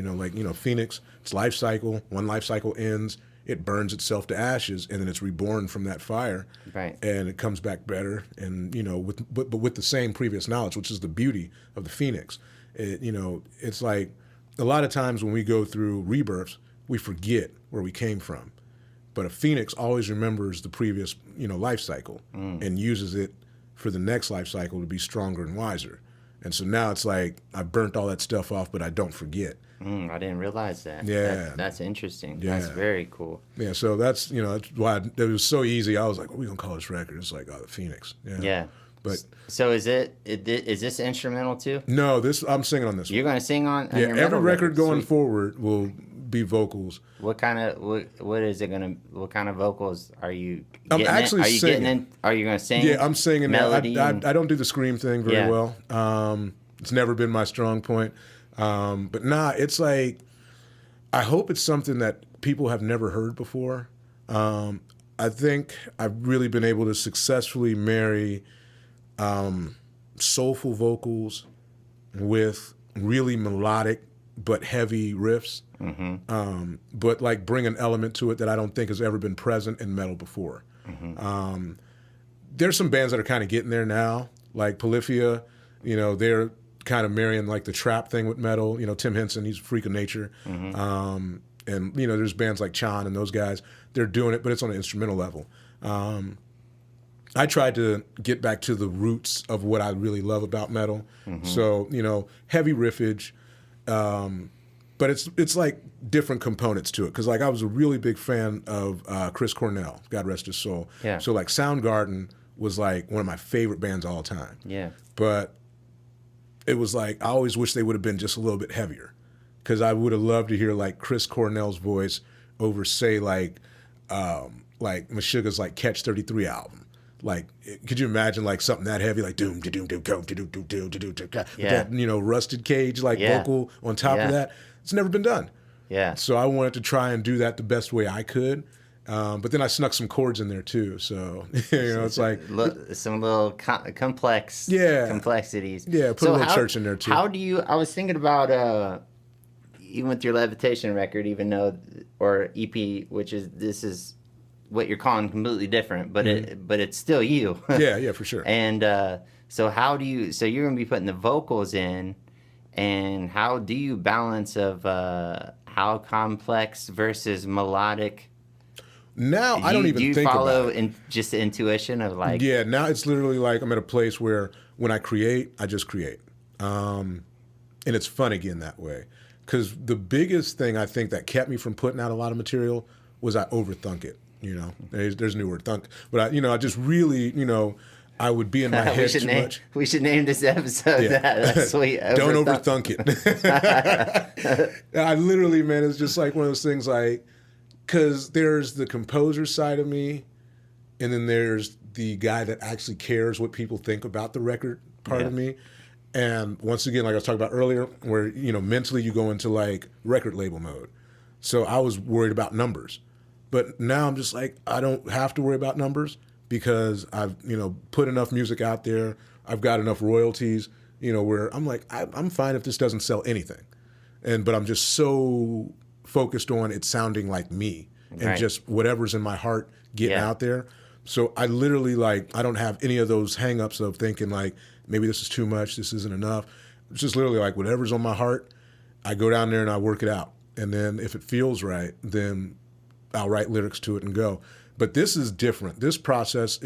Phoenix, it's life cycle. One life cycle ends, it burns itself to ashes, and then it's reborn from that fire. Right. And it comes back better, and, but with the same previous knowledge, which is the beauty of the Phoenix. It's like a lot of times when we go through rebirths, we forget where we came from. But a phoenix always remembers the previous, life cycle and uses it for the next life cycle to be stronger and wiser. And so now it's like I burnt all that stuff off, but I don't forget. I didn't realize that. Yeah. That's interesting. Yeah. That's very cool. Yeah, so that's why it was so easy. I was like, what are we going to call this record? It's like, the Phoenix. Yeah. But so is this instrumental too? No, I'm singing on this one. You're going to sing on your every record going Sweet. forward will be vocals. What kind of what kind of vocals are you I'm getting actually Are you singing. getting in? Are you going to sing? Yeah, I'm singing. Melody. I don't do the scream thing very Yeah. well. It's never been my strong point. But it's like, I hope it's something that people have never heard before. I think I've really been able to successfully marry soulful vocals with really melodic but heavy riffs, but like bring an element to it that I don't think has ever been present in metal before. There's some bands that are kind of getting there now, like Polyphia. They're kind of marrying like the trap thing with metal. Tim Henson, he's a freak of nature. And there's bands like Chan and those guys. They're doing it, but it's on an instrumental level. I tried to get back to the roots of what I really love about metal. So, heavy riffage, but it's like different components to it. Because like I was a really big fan of Chris Cornell, God rest his soul. Yeah. So like Soundgarden was like one of my favorite bands of all time. Yeah. But it was like I always wish they would have been just a little bit heavier. Because I would have loved to hear like Chris Cornell's voice over, say, like Meshuggah's like Catch 33 album. Like, could you imagine like something that heavy, like doom doom doom doom doom doom doom doom doom, that Rusted Cage like vocal on top of that? It's never been done. Yeah. So I wanted to try and do that the best way I could, but then I snuck some chords in there too. So it's like some little complex complexities. Yeah, put a little church in there too. How do you? I was thinking about even with your Levitation record, even though or EP, this is what you're calling completely different, but it's still you. yeah, for sure. And so how do you? So you're gonna be putting the vocals in, and how do you balance of how complex versus melodic? Now I don't even think about it. Do you follow just the intuition of like? Yeah, now it's literally like I'm at a place where when I create, I just create, and it's fun again that way. Because the biggest thing I think that kept me from putting out a lot of material was I overthunk it. There's a new word, thunk. But I just really, I would be in my head too much. We should name this episode that. Sweet. Don't overthunk it. I literally, man, it's just like one of those things like, because there's the composer side of me, and then there's the guy that actually cares what people think about the record part of me. And once again, like I was talking about earlier, where, you know, mentally you go into like record label mode. So I was worried about numbers. But now I'm just like, I don't have to worry about numbers because I've, you know, put enough music out there. I've got enough royalties, you know, where I'm like, I'm fine if this doesn't sell anything. But I'm just so focused on it sounding like me and just whatever's in my heart getting out there. So I literally, like, I don't have any of those hangups of thinking like, maybe this is too much, this isn't enough. It's just literally like whatever's on my heart, I go down there and I work it out. And then if it feels right, then I'll write lyrics to it and go. But this is different. This process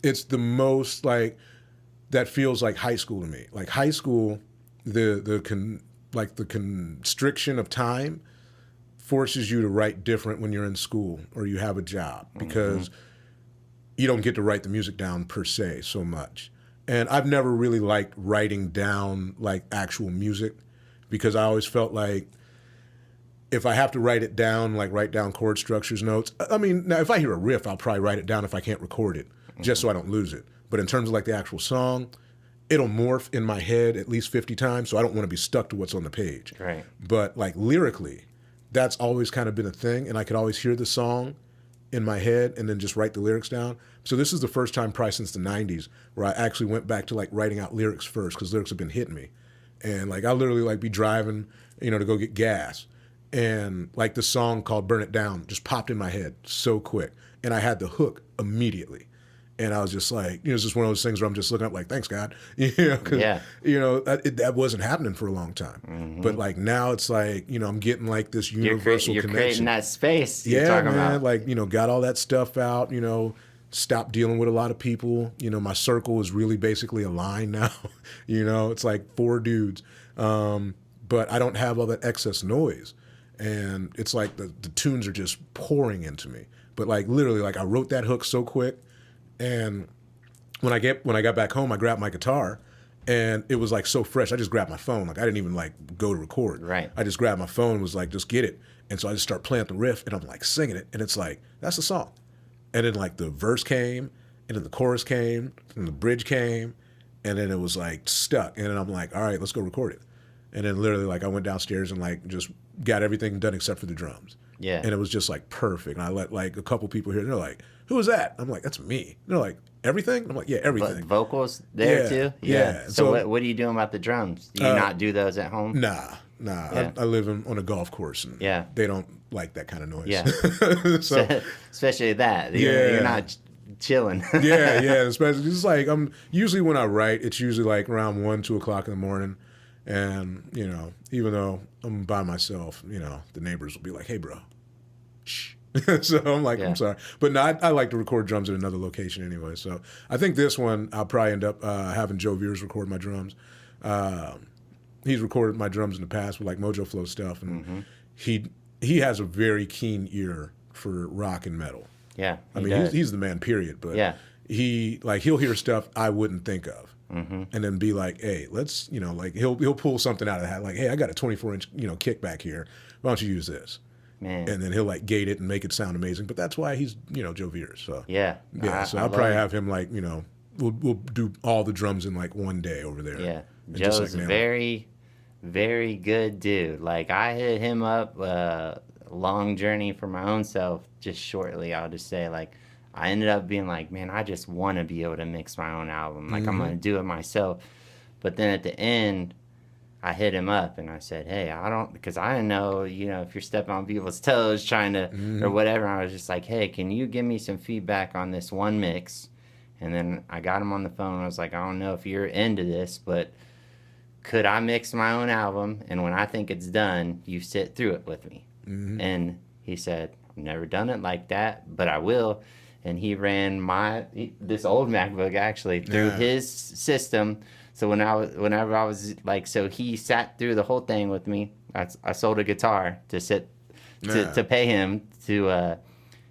it's the most like, that feels like high school to me. Like high school, the constriction of time forces you to write different when you're in school or you have a job because you don't get to write the music down per se so much. And I've never really liked writing down like actual music because I always felt like if I have to write it down, like write down chord structures, notes. I mean, now if I hear a riff, I'll probably write it down if I can't record it, just so I don't lose it. But in terms of like the actual song, it'll morph in my head at least 50 times, so I don't want to be stuck to what's on the page. Right. But like lyrically, that's always kind of been a thing, and I could always hear the song in my head and then just write the lyrics down. So this is the first time probably since the 90s where I actually went back to like writing out lyrics first because lyrics have been hitting me. And like I literally like be driving, you know, to go get gas. And like the song called Burn It Down just popped in my head so quick. And I had the hook immediately. And I was just like, you know, it's just one of those things where I'm just looking up like, thanks, God. You know, 'cause, you know, that wasn't happening for a long time. But like now it's like, you know, I'm getting like this universal you're connection. creating that space you're talking about. Like, you know, got all that stuff out, you know, stopped dealing with a lot of people. You know, my circle is really basically a line now. You know, it's like 4 dudes. But I don't have all that excess noise. And it's like the tunes are just pouring into me. But like literally, like I wrote that hook so quick. And when I got back home, I grabbed my guitar, and it was like so fresh. I just grabbed my phone, like I didn't even like go to record. Right. I just grabbed my phone, and was like, just get it. And so I just start playing the riff, and I'm like singing it, and it's like that's the song. And then like the verse came, and then the chorus came, and the bridge came, and then it was like stuck. And then I'm like, all right, let's go record it. And then literally like I went downstairs and like just got everything done except for the drums. Yeah. And it was just like perfect. And I let like a couple people hear it, and they're like, who is that? I'm like, that's me. And they're like, everything? I'm like, yeah, everything. Vocals there too? Yeah. So what are you doing about the drums? Do you not do those at home? Nah. Yeah. I live on a golf course, and they don't like that kind of noise. Yeah. So, especially that. You're not chilling. yeah. Especially, it's like usually when I write, it's usually like around 1, 2 o'clock in the morning. And, you know, even though I'm by myself, you know, the neighbors will be like, hey, bro, shh. So I'm like, I'm sorry. But no, I like to record drums at another location anyway. So I think this one, I'll probably end up having Joe Veers record my drums. He's recorded my drums in the past with like Mojo Flow stuff. And he has a very keen ear for rock and metal. Yeah. I mean, he's the man, period. But he'll hear stuff I wouldn't think of. And then be like, hey, let's, you know, like he'll pull something out of the hat. Like, hey, I got a 24-inch, you know, kick back here. Why don't you use this? Man. And then he'll like gate it and make it sound amazing. But that's why he's, you know, Joe Veers. So so I'll probably have him like, you know, we'll do all the drums in like one day over there. Yeah. Joe's a very, very good dude. Like I hit him up long journey for my own self just shortly. I'll just say like I ended up being like, man, I just want to be able to mix my own album. Like I'm going to do it myself. But then at the end, I hit him up and I said, hey, because I didn't know, you know, if you're stepping on people's toes trying to, or whatever. I was just like, hey, can you give me some feedback on this one mix? And then I got him on the phone. I was like, I don't know if you're into this, but could I mix my own album? And when I think it's done, you sit through it with me. And he said, I've never done it like that, but I will. And he ran this old MacBook actually through his system. So whenever I was like, so he sat through the whole thing with me. I sold a guitar to pay him to,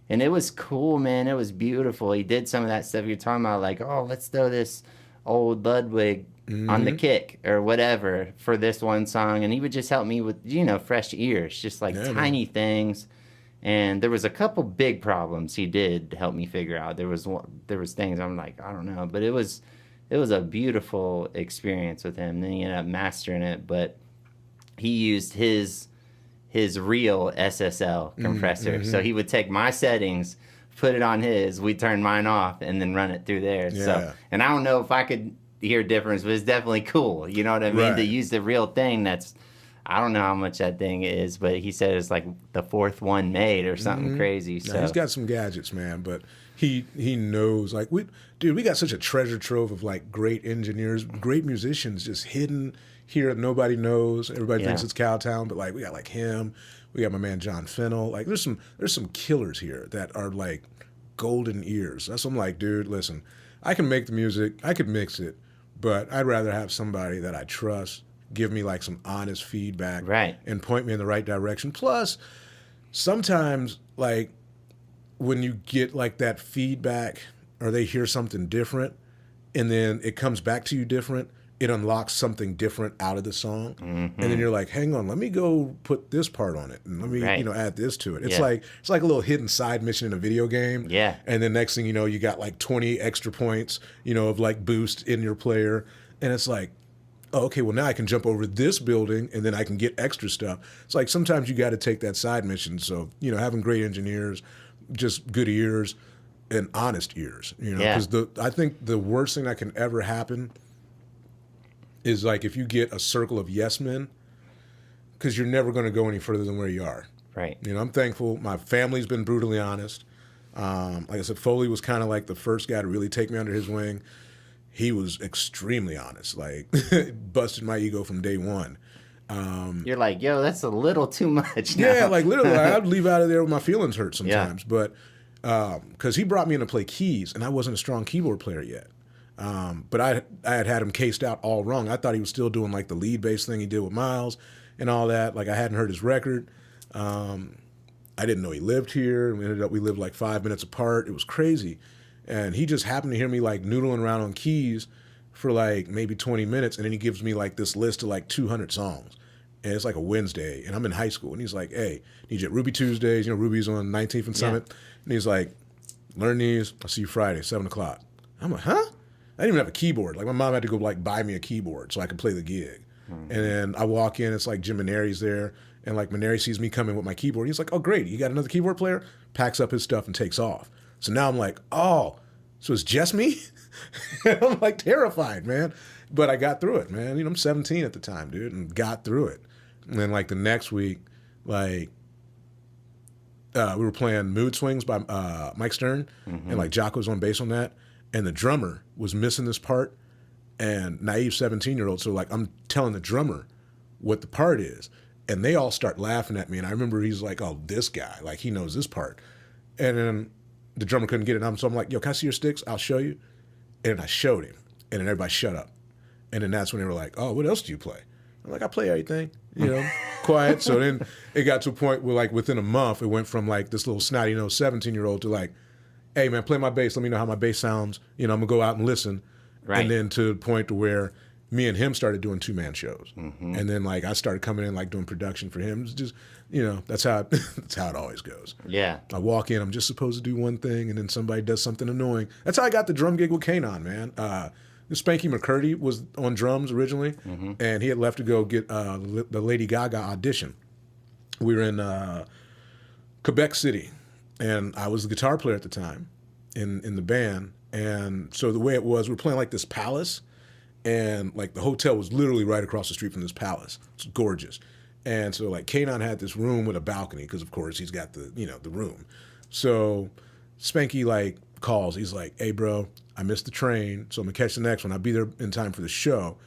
and it was cool, man. It was beautiful. He did some of that stuff you're talking about, like, oh, let's throw this old Ludwig on the kick or whatever for this one song. And he would just help me with, you know, fresh ears, just like tiny things. And there was a couple big problems he did help me figure out. There was things I'm like, I don't know, but it was it was a beautiful experience with him. Then he ended up mastering it, but he used his real SSL compressor. So he would take my settings, put it on his, we turn mine off, and then run it through there. Yeah. So, and I don't know if I could hear a difference, but it's definitely cool. You know what I mean? Right. To use the real thing. I don't know how much that thing is, but he said it's like the 4th one made or something crazy. So He's got some gadgets, man, but he knows, like, we got such a treasure trove of like great engineers, great musicians just hidden here that nobody knows. Everybody thinks it's Cowtown, but like we got like him, we got my man John Fennell. Like there's some killers here that are like golden ears. That's what I'm like, dude, listen, I can make the music, I could mix it, but I'd rather have somebody that I trust give me like some honest feedback, right, and point me in the right direction. Plus, sometimes like when you get like that feedback or they hear something different and then it comes back to you different, it unlocks something different out of the song. And then you're like, hang on, let me go put this part on it and let me, add this to it. It's like a little hidden side mission in a video game. Yeah. And then next thing you know, you got like 20 extra points, of like boost in your player. And it's like, oh, okay, well now I can jump over this building and then I can get extra stuff. It's like sometimes you got to take that side mission. So, having great engineers, just good ears and honest ears, because I think the worst thing that can ever happen is like if you get a circle of yes men, because you're never going to go any further than where you are. Right. I'm thankful. My family's been brutally honest. Like I said, Foley was kind of like the first guy to really take me under his wing. He was extremely honest, like busted my ego from day one. You're like, yo, that's a little too much now. Yeah, like literally, I'd leave out of there with my feelings hurt sometimes. But because he brought me in to play keys, and I wasn't a strong keyboard player yet. But I had him cased out all wrong. I thought he was still doing like the lead bass thing he did with Miles and all that. Like I hadn't heard his record. I didn't know he lived here. We lived like 5 minutes apart. It was crazy. And he just happened to hear me like noodling around on keys for like maybe 20 minutes. And then he gives me like this list of like 200 songs. And it's like a Wednesday. And I'm in high school. And he's like, hey, need you at Ruby Tuesdays. Ruby's on 19th and Summit. And he's like, learn these. I'll see you Friday, 7 o'clock. I'm like, huh? I didn't even have a keyboard. Like my mom had to go like buy me a keyboard so I could play the gig. And then I walk in, it's like Jim Maneri's there. And like Maneri sees me coming with my keyboard. He's like, oh, great. You got another keyboard player? Packs up his stuff and takes off. So now I'm like, oh, so it's just me? I'm like terrified, man. But I got through it, man. I'm 17 at the time, dude, and got through it. And then like the next week, like we were playing Mood Swings by Mike Stern, and like Jocko was on bass on that, and the drummer was missing this part, and naive 17-year-old, so like I'm telling the drummer what the part is, and they all start laughing at me, and I remember he's like, oh, this guy, like he knows this part. And then the drummer couldn't get it, so I'm like, yo, can I see your sticks? I'll show you. And I showed him, and then everybody shut up. And then that's when they were like, oh, what else do you play? I'm like, I play everything, quiet. So then it got to a point where like within a month, it went from like this little snotty nose 17-year-old to like, hey man, play my bass. Let me know how my bass sounds. I'm gonna go out and listen. Right. And then to the point to where me and him started doing 2-man shows. And then like I started coming in like doing production for him. It's just, that's how it always goes. Yeah. I walk in, I'm just supposed to do one thing, and then somebody does something annoying. That's how I got the drum gig with Kanon, man. Spanky McCurdy was on drums originally, and he had left to go get the Lady Gaga audition. We were in Quebec City, and I was the guitar player at the time in the band. And so the way it was, we were playing like this palace, and like the hotel was literally right across the street from this palace. It's gorgeous. And so like Kanon had this room with a balcony because of course he's got the the room. So Spanky like calls. He's like, hey bro, I missed the train, so I'm gonna catch the next one. I'll be there in time for the show.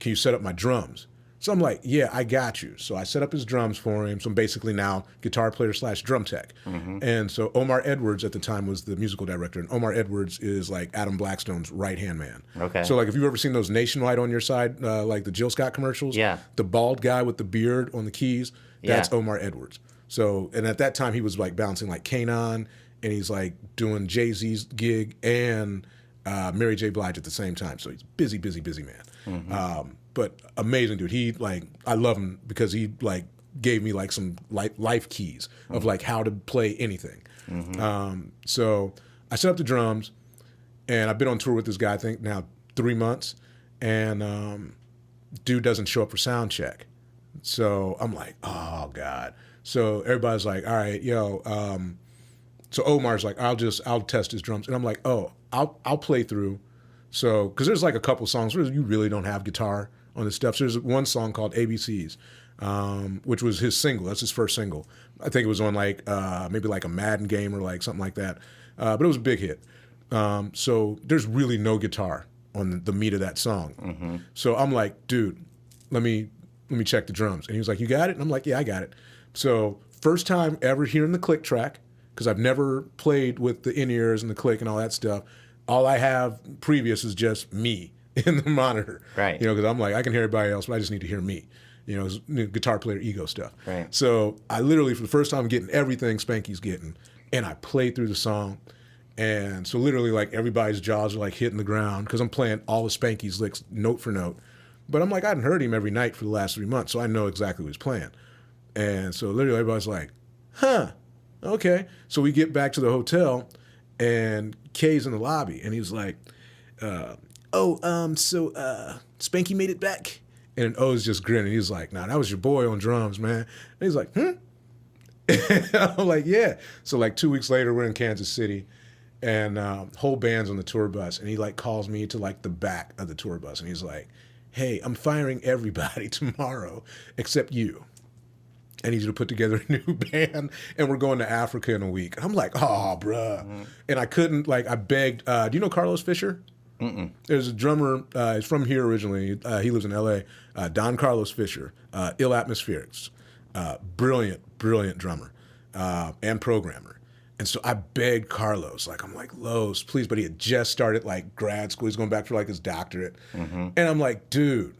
Can you set up my drums? So I'm like, yeah, I got you. So I set up his drums for him. So I'm basically now guitar player / drum tech. And so Omar Edwards at the time was the musical director. And Omar Edwards is like Adam Blackstone's right-hand man. Okay. So like if you've ever seen those Nationwide on your side, like the Jill Scott commercials, the bald guy with the beard on the keys, that's Omar Edwards. So, and at that time he was like bouncing like Kanon, and he's like doing Jay-Z's gig and Mary J. Blige at the same time. So he's busy man. But amazing dude. He like, I love him because he like gave me like some life keys of like how to play anything. So I set up the drums, and I've been on tour with this guy, I think now 3 months, and dude doesn't show up for sound check. So I'm like, oh God. So everybody's like, all right, yo. So Omar's like, I'll test his drums, and I'm like, oh, I'll play through. So because there's like a couple songs where you really don't have guitar on this stuff. So there's one song called ABCs, which was his single. That's his first single. I think it was on like maybe like a Madden game or like something like that. But it was a big hit. So there's really no guitar on the meat of that song. Mm-hmm. So I'm like, dude, let me check the drums. And he was like, you got it? And I'm like, yeah, I got it. So first time ever hearing the click track, because I've never played with the in-ears and the click and all that stuff. All I have previous is just me in the monitor. Right. You know, because I'm like, I can hear everybody else, but I just need to hear me. You know, it's guitar player ego stuff. Right. So I literally, for the first time, getting everything Spanky's getting. And I played through the song. And so literally, like, everybody's jaws are, like, hitting the ground because I'm playing all of Spanky's licks note for note. But I'm like, I hadn't heard him every night for the last 3 months, so I know exactly what he's playing. And so literally everybody's like, huh, okay. So we get back to the hotel, and Kay's in the lobby, and he's like, Spanky made it back? And O's just grinning. He's like, nah, that was your boy on drums, man. And he's like, I'm like, yeah. So like 2 weeks later, we're in Kansas City, and whole band's on the tour bus, and he like calls me to like the back of the tour bus, and he's like, hey, I'm firing everybody tomorrow except you. I need you to put together a new band, and we're going to Africa in a week. And I'm like, oh, bruh. Mm-hmm. And I couldn't, like, I begged. Do you know Carlos Fisher? Mm-mm. There's a drummer, he's from here originally. He lives in L.A., Don Carlos Fisher, Ill Atmospherics. Brilliant drummer and programmer. And so I begged Carlos, like, I'm like, Los, please. But he had just started, like, grad school. He's going back for, like, his doctorate. Mm-hmm. And I'm like, dude,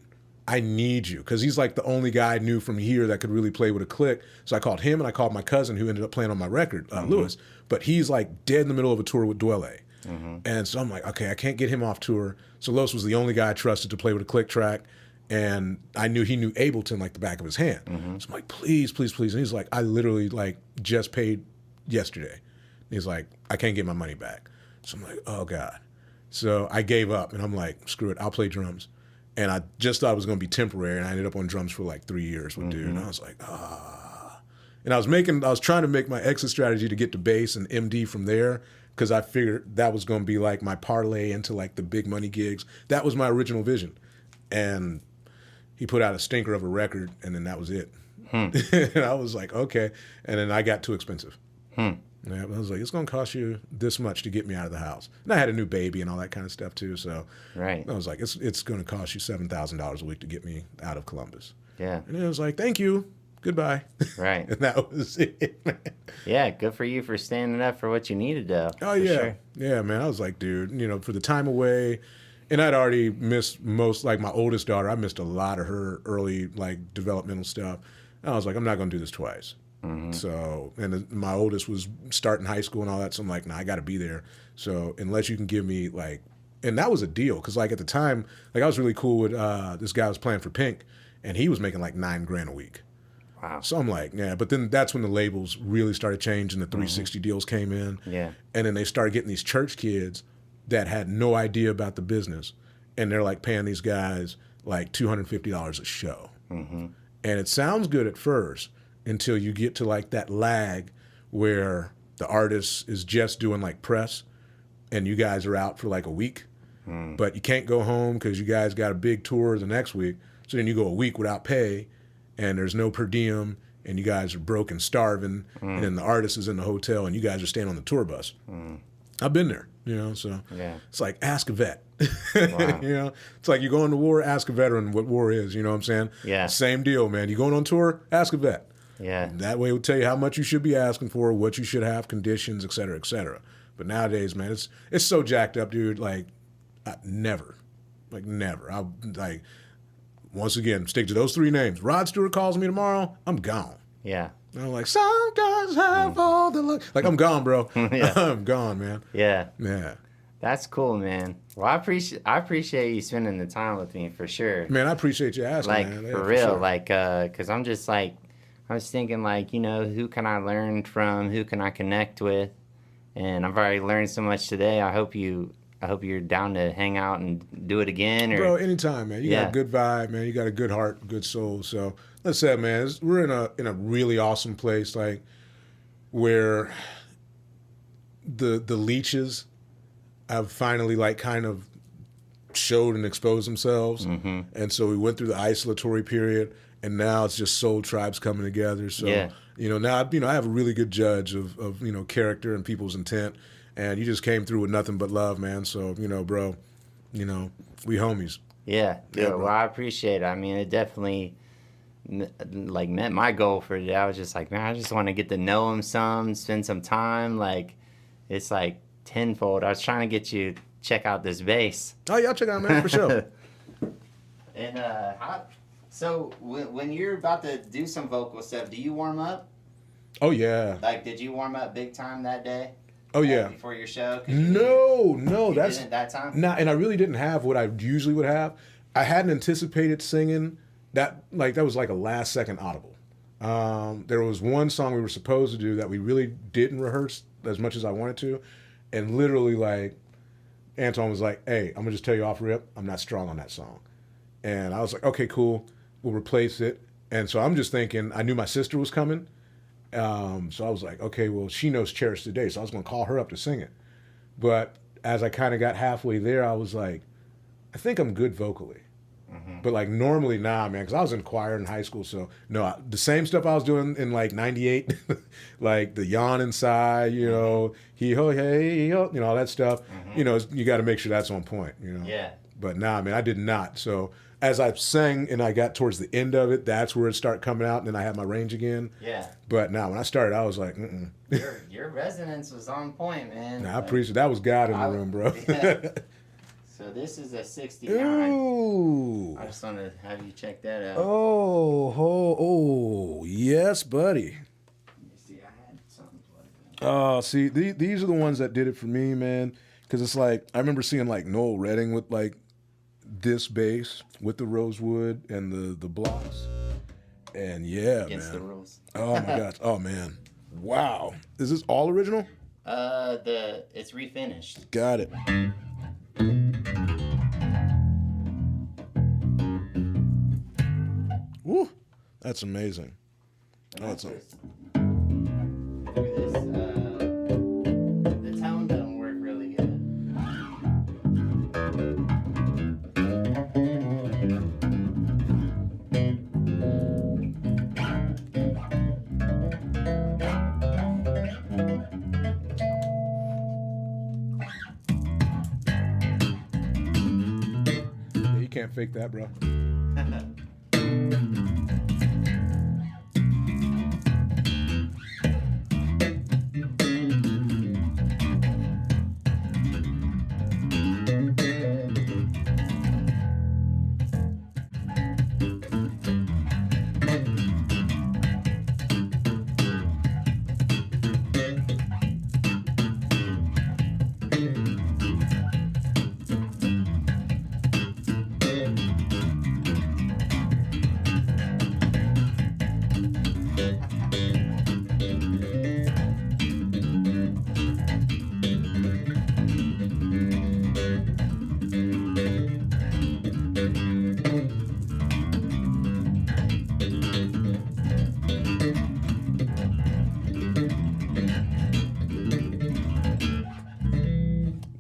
I need you. Because he's, like, the only guy I knew from here that could really play with a click. So I called him, and I called my cousin who ended up playing on my record, Lewis. But he's, like, dead in the middle of a tour with Dwelle. Mm-hmm. And so I'm like, okay, I can't get him off tour. So Los was the only guy I trusted to play with a click track. And I knew he knew Ableton like the back of his hand. Mm-hmm. So I'm like, please. And he's like, I literally, like, just paid yesterday. He's like, I can't get my money back. So I'm like, oh, God. So I gave up, and I'm like, screw it, I'll play drums. And I just thought it was going to be temporary, and I ended up on drums for like 3 years with dude. And I was like, ah. And I was trying to make my exit strategy to get to bass and MD from there, because I figured that was going to be like my parlay into like the big money gigs. That was my original vision. And he put out a stinker of a record, and then that was it. And I was like, okay. And then I got too expensive. Yeah, I was like, it's going to cost you this much to get me out of the house. And I had a new baby and all that kind of stuff too. So right. I was like, it's going to cost you $7,000 a week to get me out of Columbus. Yeah. And it was like, thank you. Goodbye. Right. And that was it, man. Yeah, good for you for standing up for what you needed, though. Oh, yeah. Sure. Yeah, man. I was like, dude, you know, for the time away. And I'd already missed most, like my oldest daughter, I missed a lot of her early, like, developmental stuff. And I was like, I'm not going to do this twice. Mm-hmm. So, and my oldest was starting high school and all that. So I'm like, nah, I got to be there. So unless you can give me like, and that was a deal. Cause like at the time, like I was really cool with this guy was playing for Pink, and he was making like $9,000 a week. Wow. So I'm like, yeah, but then that's when the labels really started changing. The 360 deals came in. Yeah. And then they started getting these church kids that had no idea about the business. And they're like paying these guys like $250 a show. Mm-hmm. And it sounds good at first, until you get to like that lag where the artist is just doing like press and you guys are out for like a week, but you can't go home because you guys got a big tour the next week. So then you go a week without pay, and there's no per diem, and you guys are broke and starving, and then the artist is in the hotel and you guys are staying on the tour bus. I've been there, you know, so yeah. It's like ask a vet. Wow. You know, it's like you going to war, ask a veteran what war is, you know what I'm saying? Yeah. Same deal, man. You going on tour, ask a vet. Yeah. That way it will tell you how much you should be asking for, what you should have, conditions, et cetera, et cetera. But nowadays, man, it's so jacked up, dude. Like, never. I'll, like, once again, stick to those three names. Rod Stewart calls me tomorrow, I'm gone. Yeah. And I'm like, some guys have all the luck. Like, I'm gone, bro. Yeah. I'm gone, man. Yeah. Yeah. That's cool, man. Well, I appreciate you spending the time with me for sure. Man, I appreciate you asking, like, man. Yeah, for real. sure. Like, because I'm just like, I was thinking, like, you know, who can I learn from? Who can I connect with? And I've already learned so much today. I hope you I hope you're down to hang out and do it again. Or Bro, anytime, man. You got a good vibe, man. You got a good heart, good soul. So let's say, man, we're in a really awesome place, like where the leeches have finally like kind of showed and exposed themselves. Mm-hmm. And so we went through the isolatory period, and now it's just soul tribes coming together. So now I have a really good judge of character and people's intent. And you just came through with nothing but love, man. So, bro, we homies. Yeah, bro. Well, I appreciate it. I mean, it definitely met my goal for today. I was just like, man, I just want to get to know him some, spend some time. Like, it's like tenfold. I was trying to get you to check out this bass. Oh, yeah, I'll check it out, man, for sure. And so when you're about to do some vocal stuff, do you warm up? Oh, yeah. Like, did you warm up big time that day? Oh, yeah. Before your show? No, that's didn't that time. Nah, and I really didn't have what I usually would have. I hadn't anticipated singing that. Like that was like a last second audible. There was one song we were supposed to do that we really didn't rehearse as much as I wanted to, and literally like Anton was like, "Hey, I'm gonna just tell you off rip, I'm not strong on that song," and I was like, "Okay, cool, we'll replace it." And so I'm just thinking, I knew my sister was coming. So I was like, okay, well, she knows Cherish Today, so I was going to call her up to sing it. But as I kind of got halfway there, I was like, I think I'm good vocally. Mm-hmm. But like normally, nah, man, because I was in choir in high school. So no, the same stuff I was doing in like 98, like the yawn inside, he ho, hey, ho, all that stuff. Mm-hmm. You got to make sure that's on point, Yeah. But nah, man, I did not. So as I sang and I got towards the end of it, that's where it started coming out, and then I had my range again. Yeah. But now when I started, I was like, Your resonance was on point, man. I appreciate that. Was God in the room, bro. Yeah. So this is a 69. Ooh. I just want to have you check that out. Oh, yes, buddy. Let me see, I had something plugged in. Oh, see, these are the ones that did it for me, man. Because it's like, I remember seeing like Noel Redding with like this bass with the rosewood and the blocks. And yeah, Against man. the rules. Oh my gosh. Oh man. Wow. Is this all original? It's refinished. Got it. Woo. That's amazing. Oh, it's The tone doesn't work really good. Yeah, you can't fake that, bro.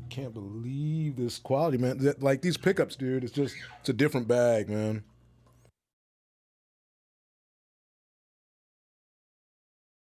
Can't believe this quality, man. Like these pickups, dude, it's a different bag, man.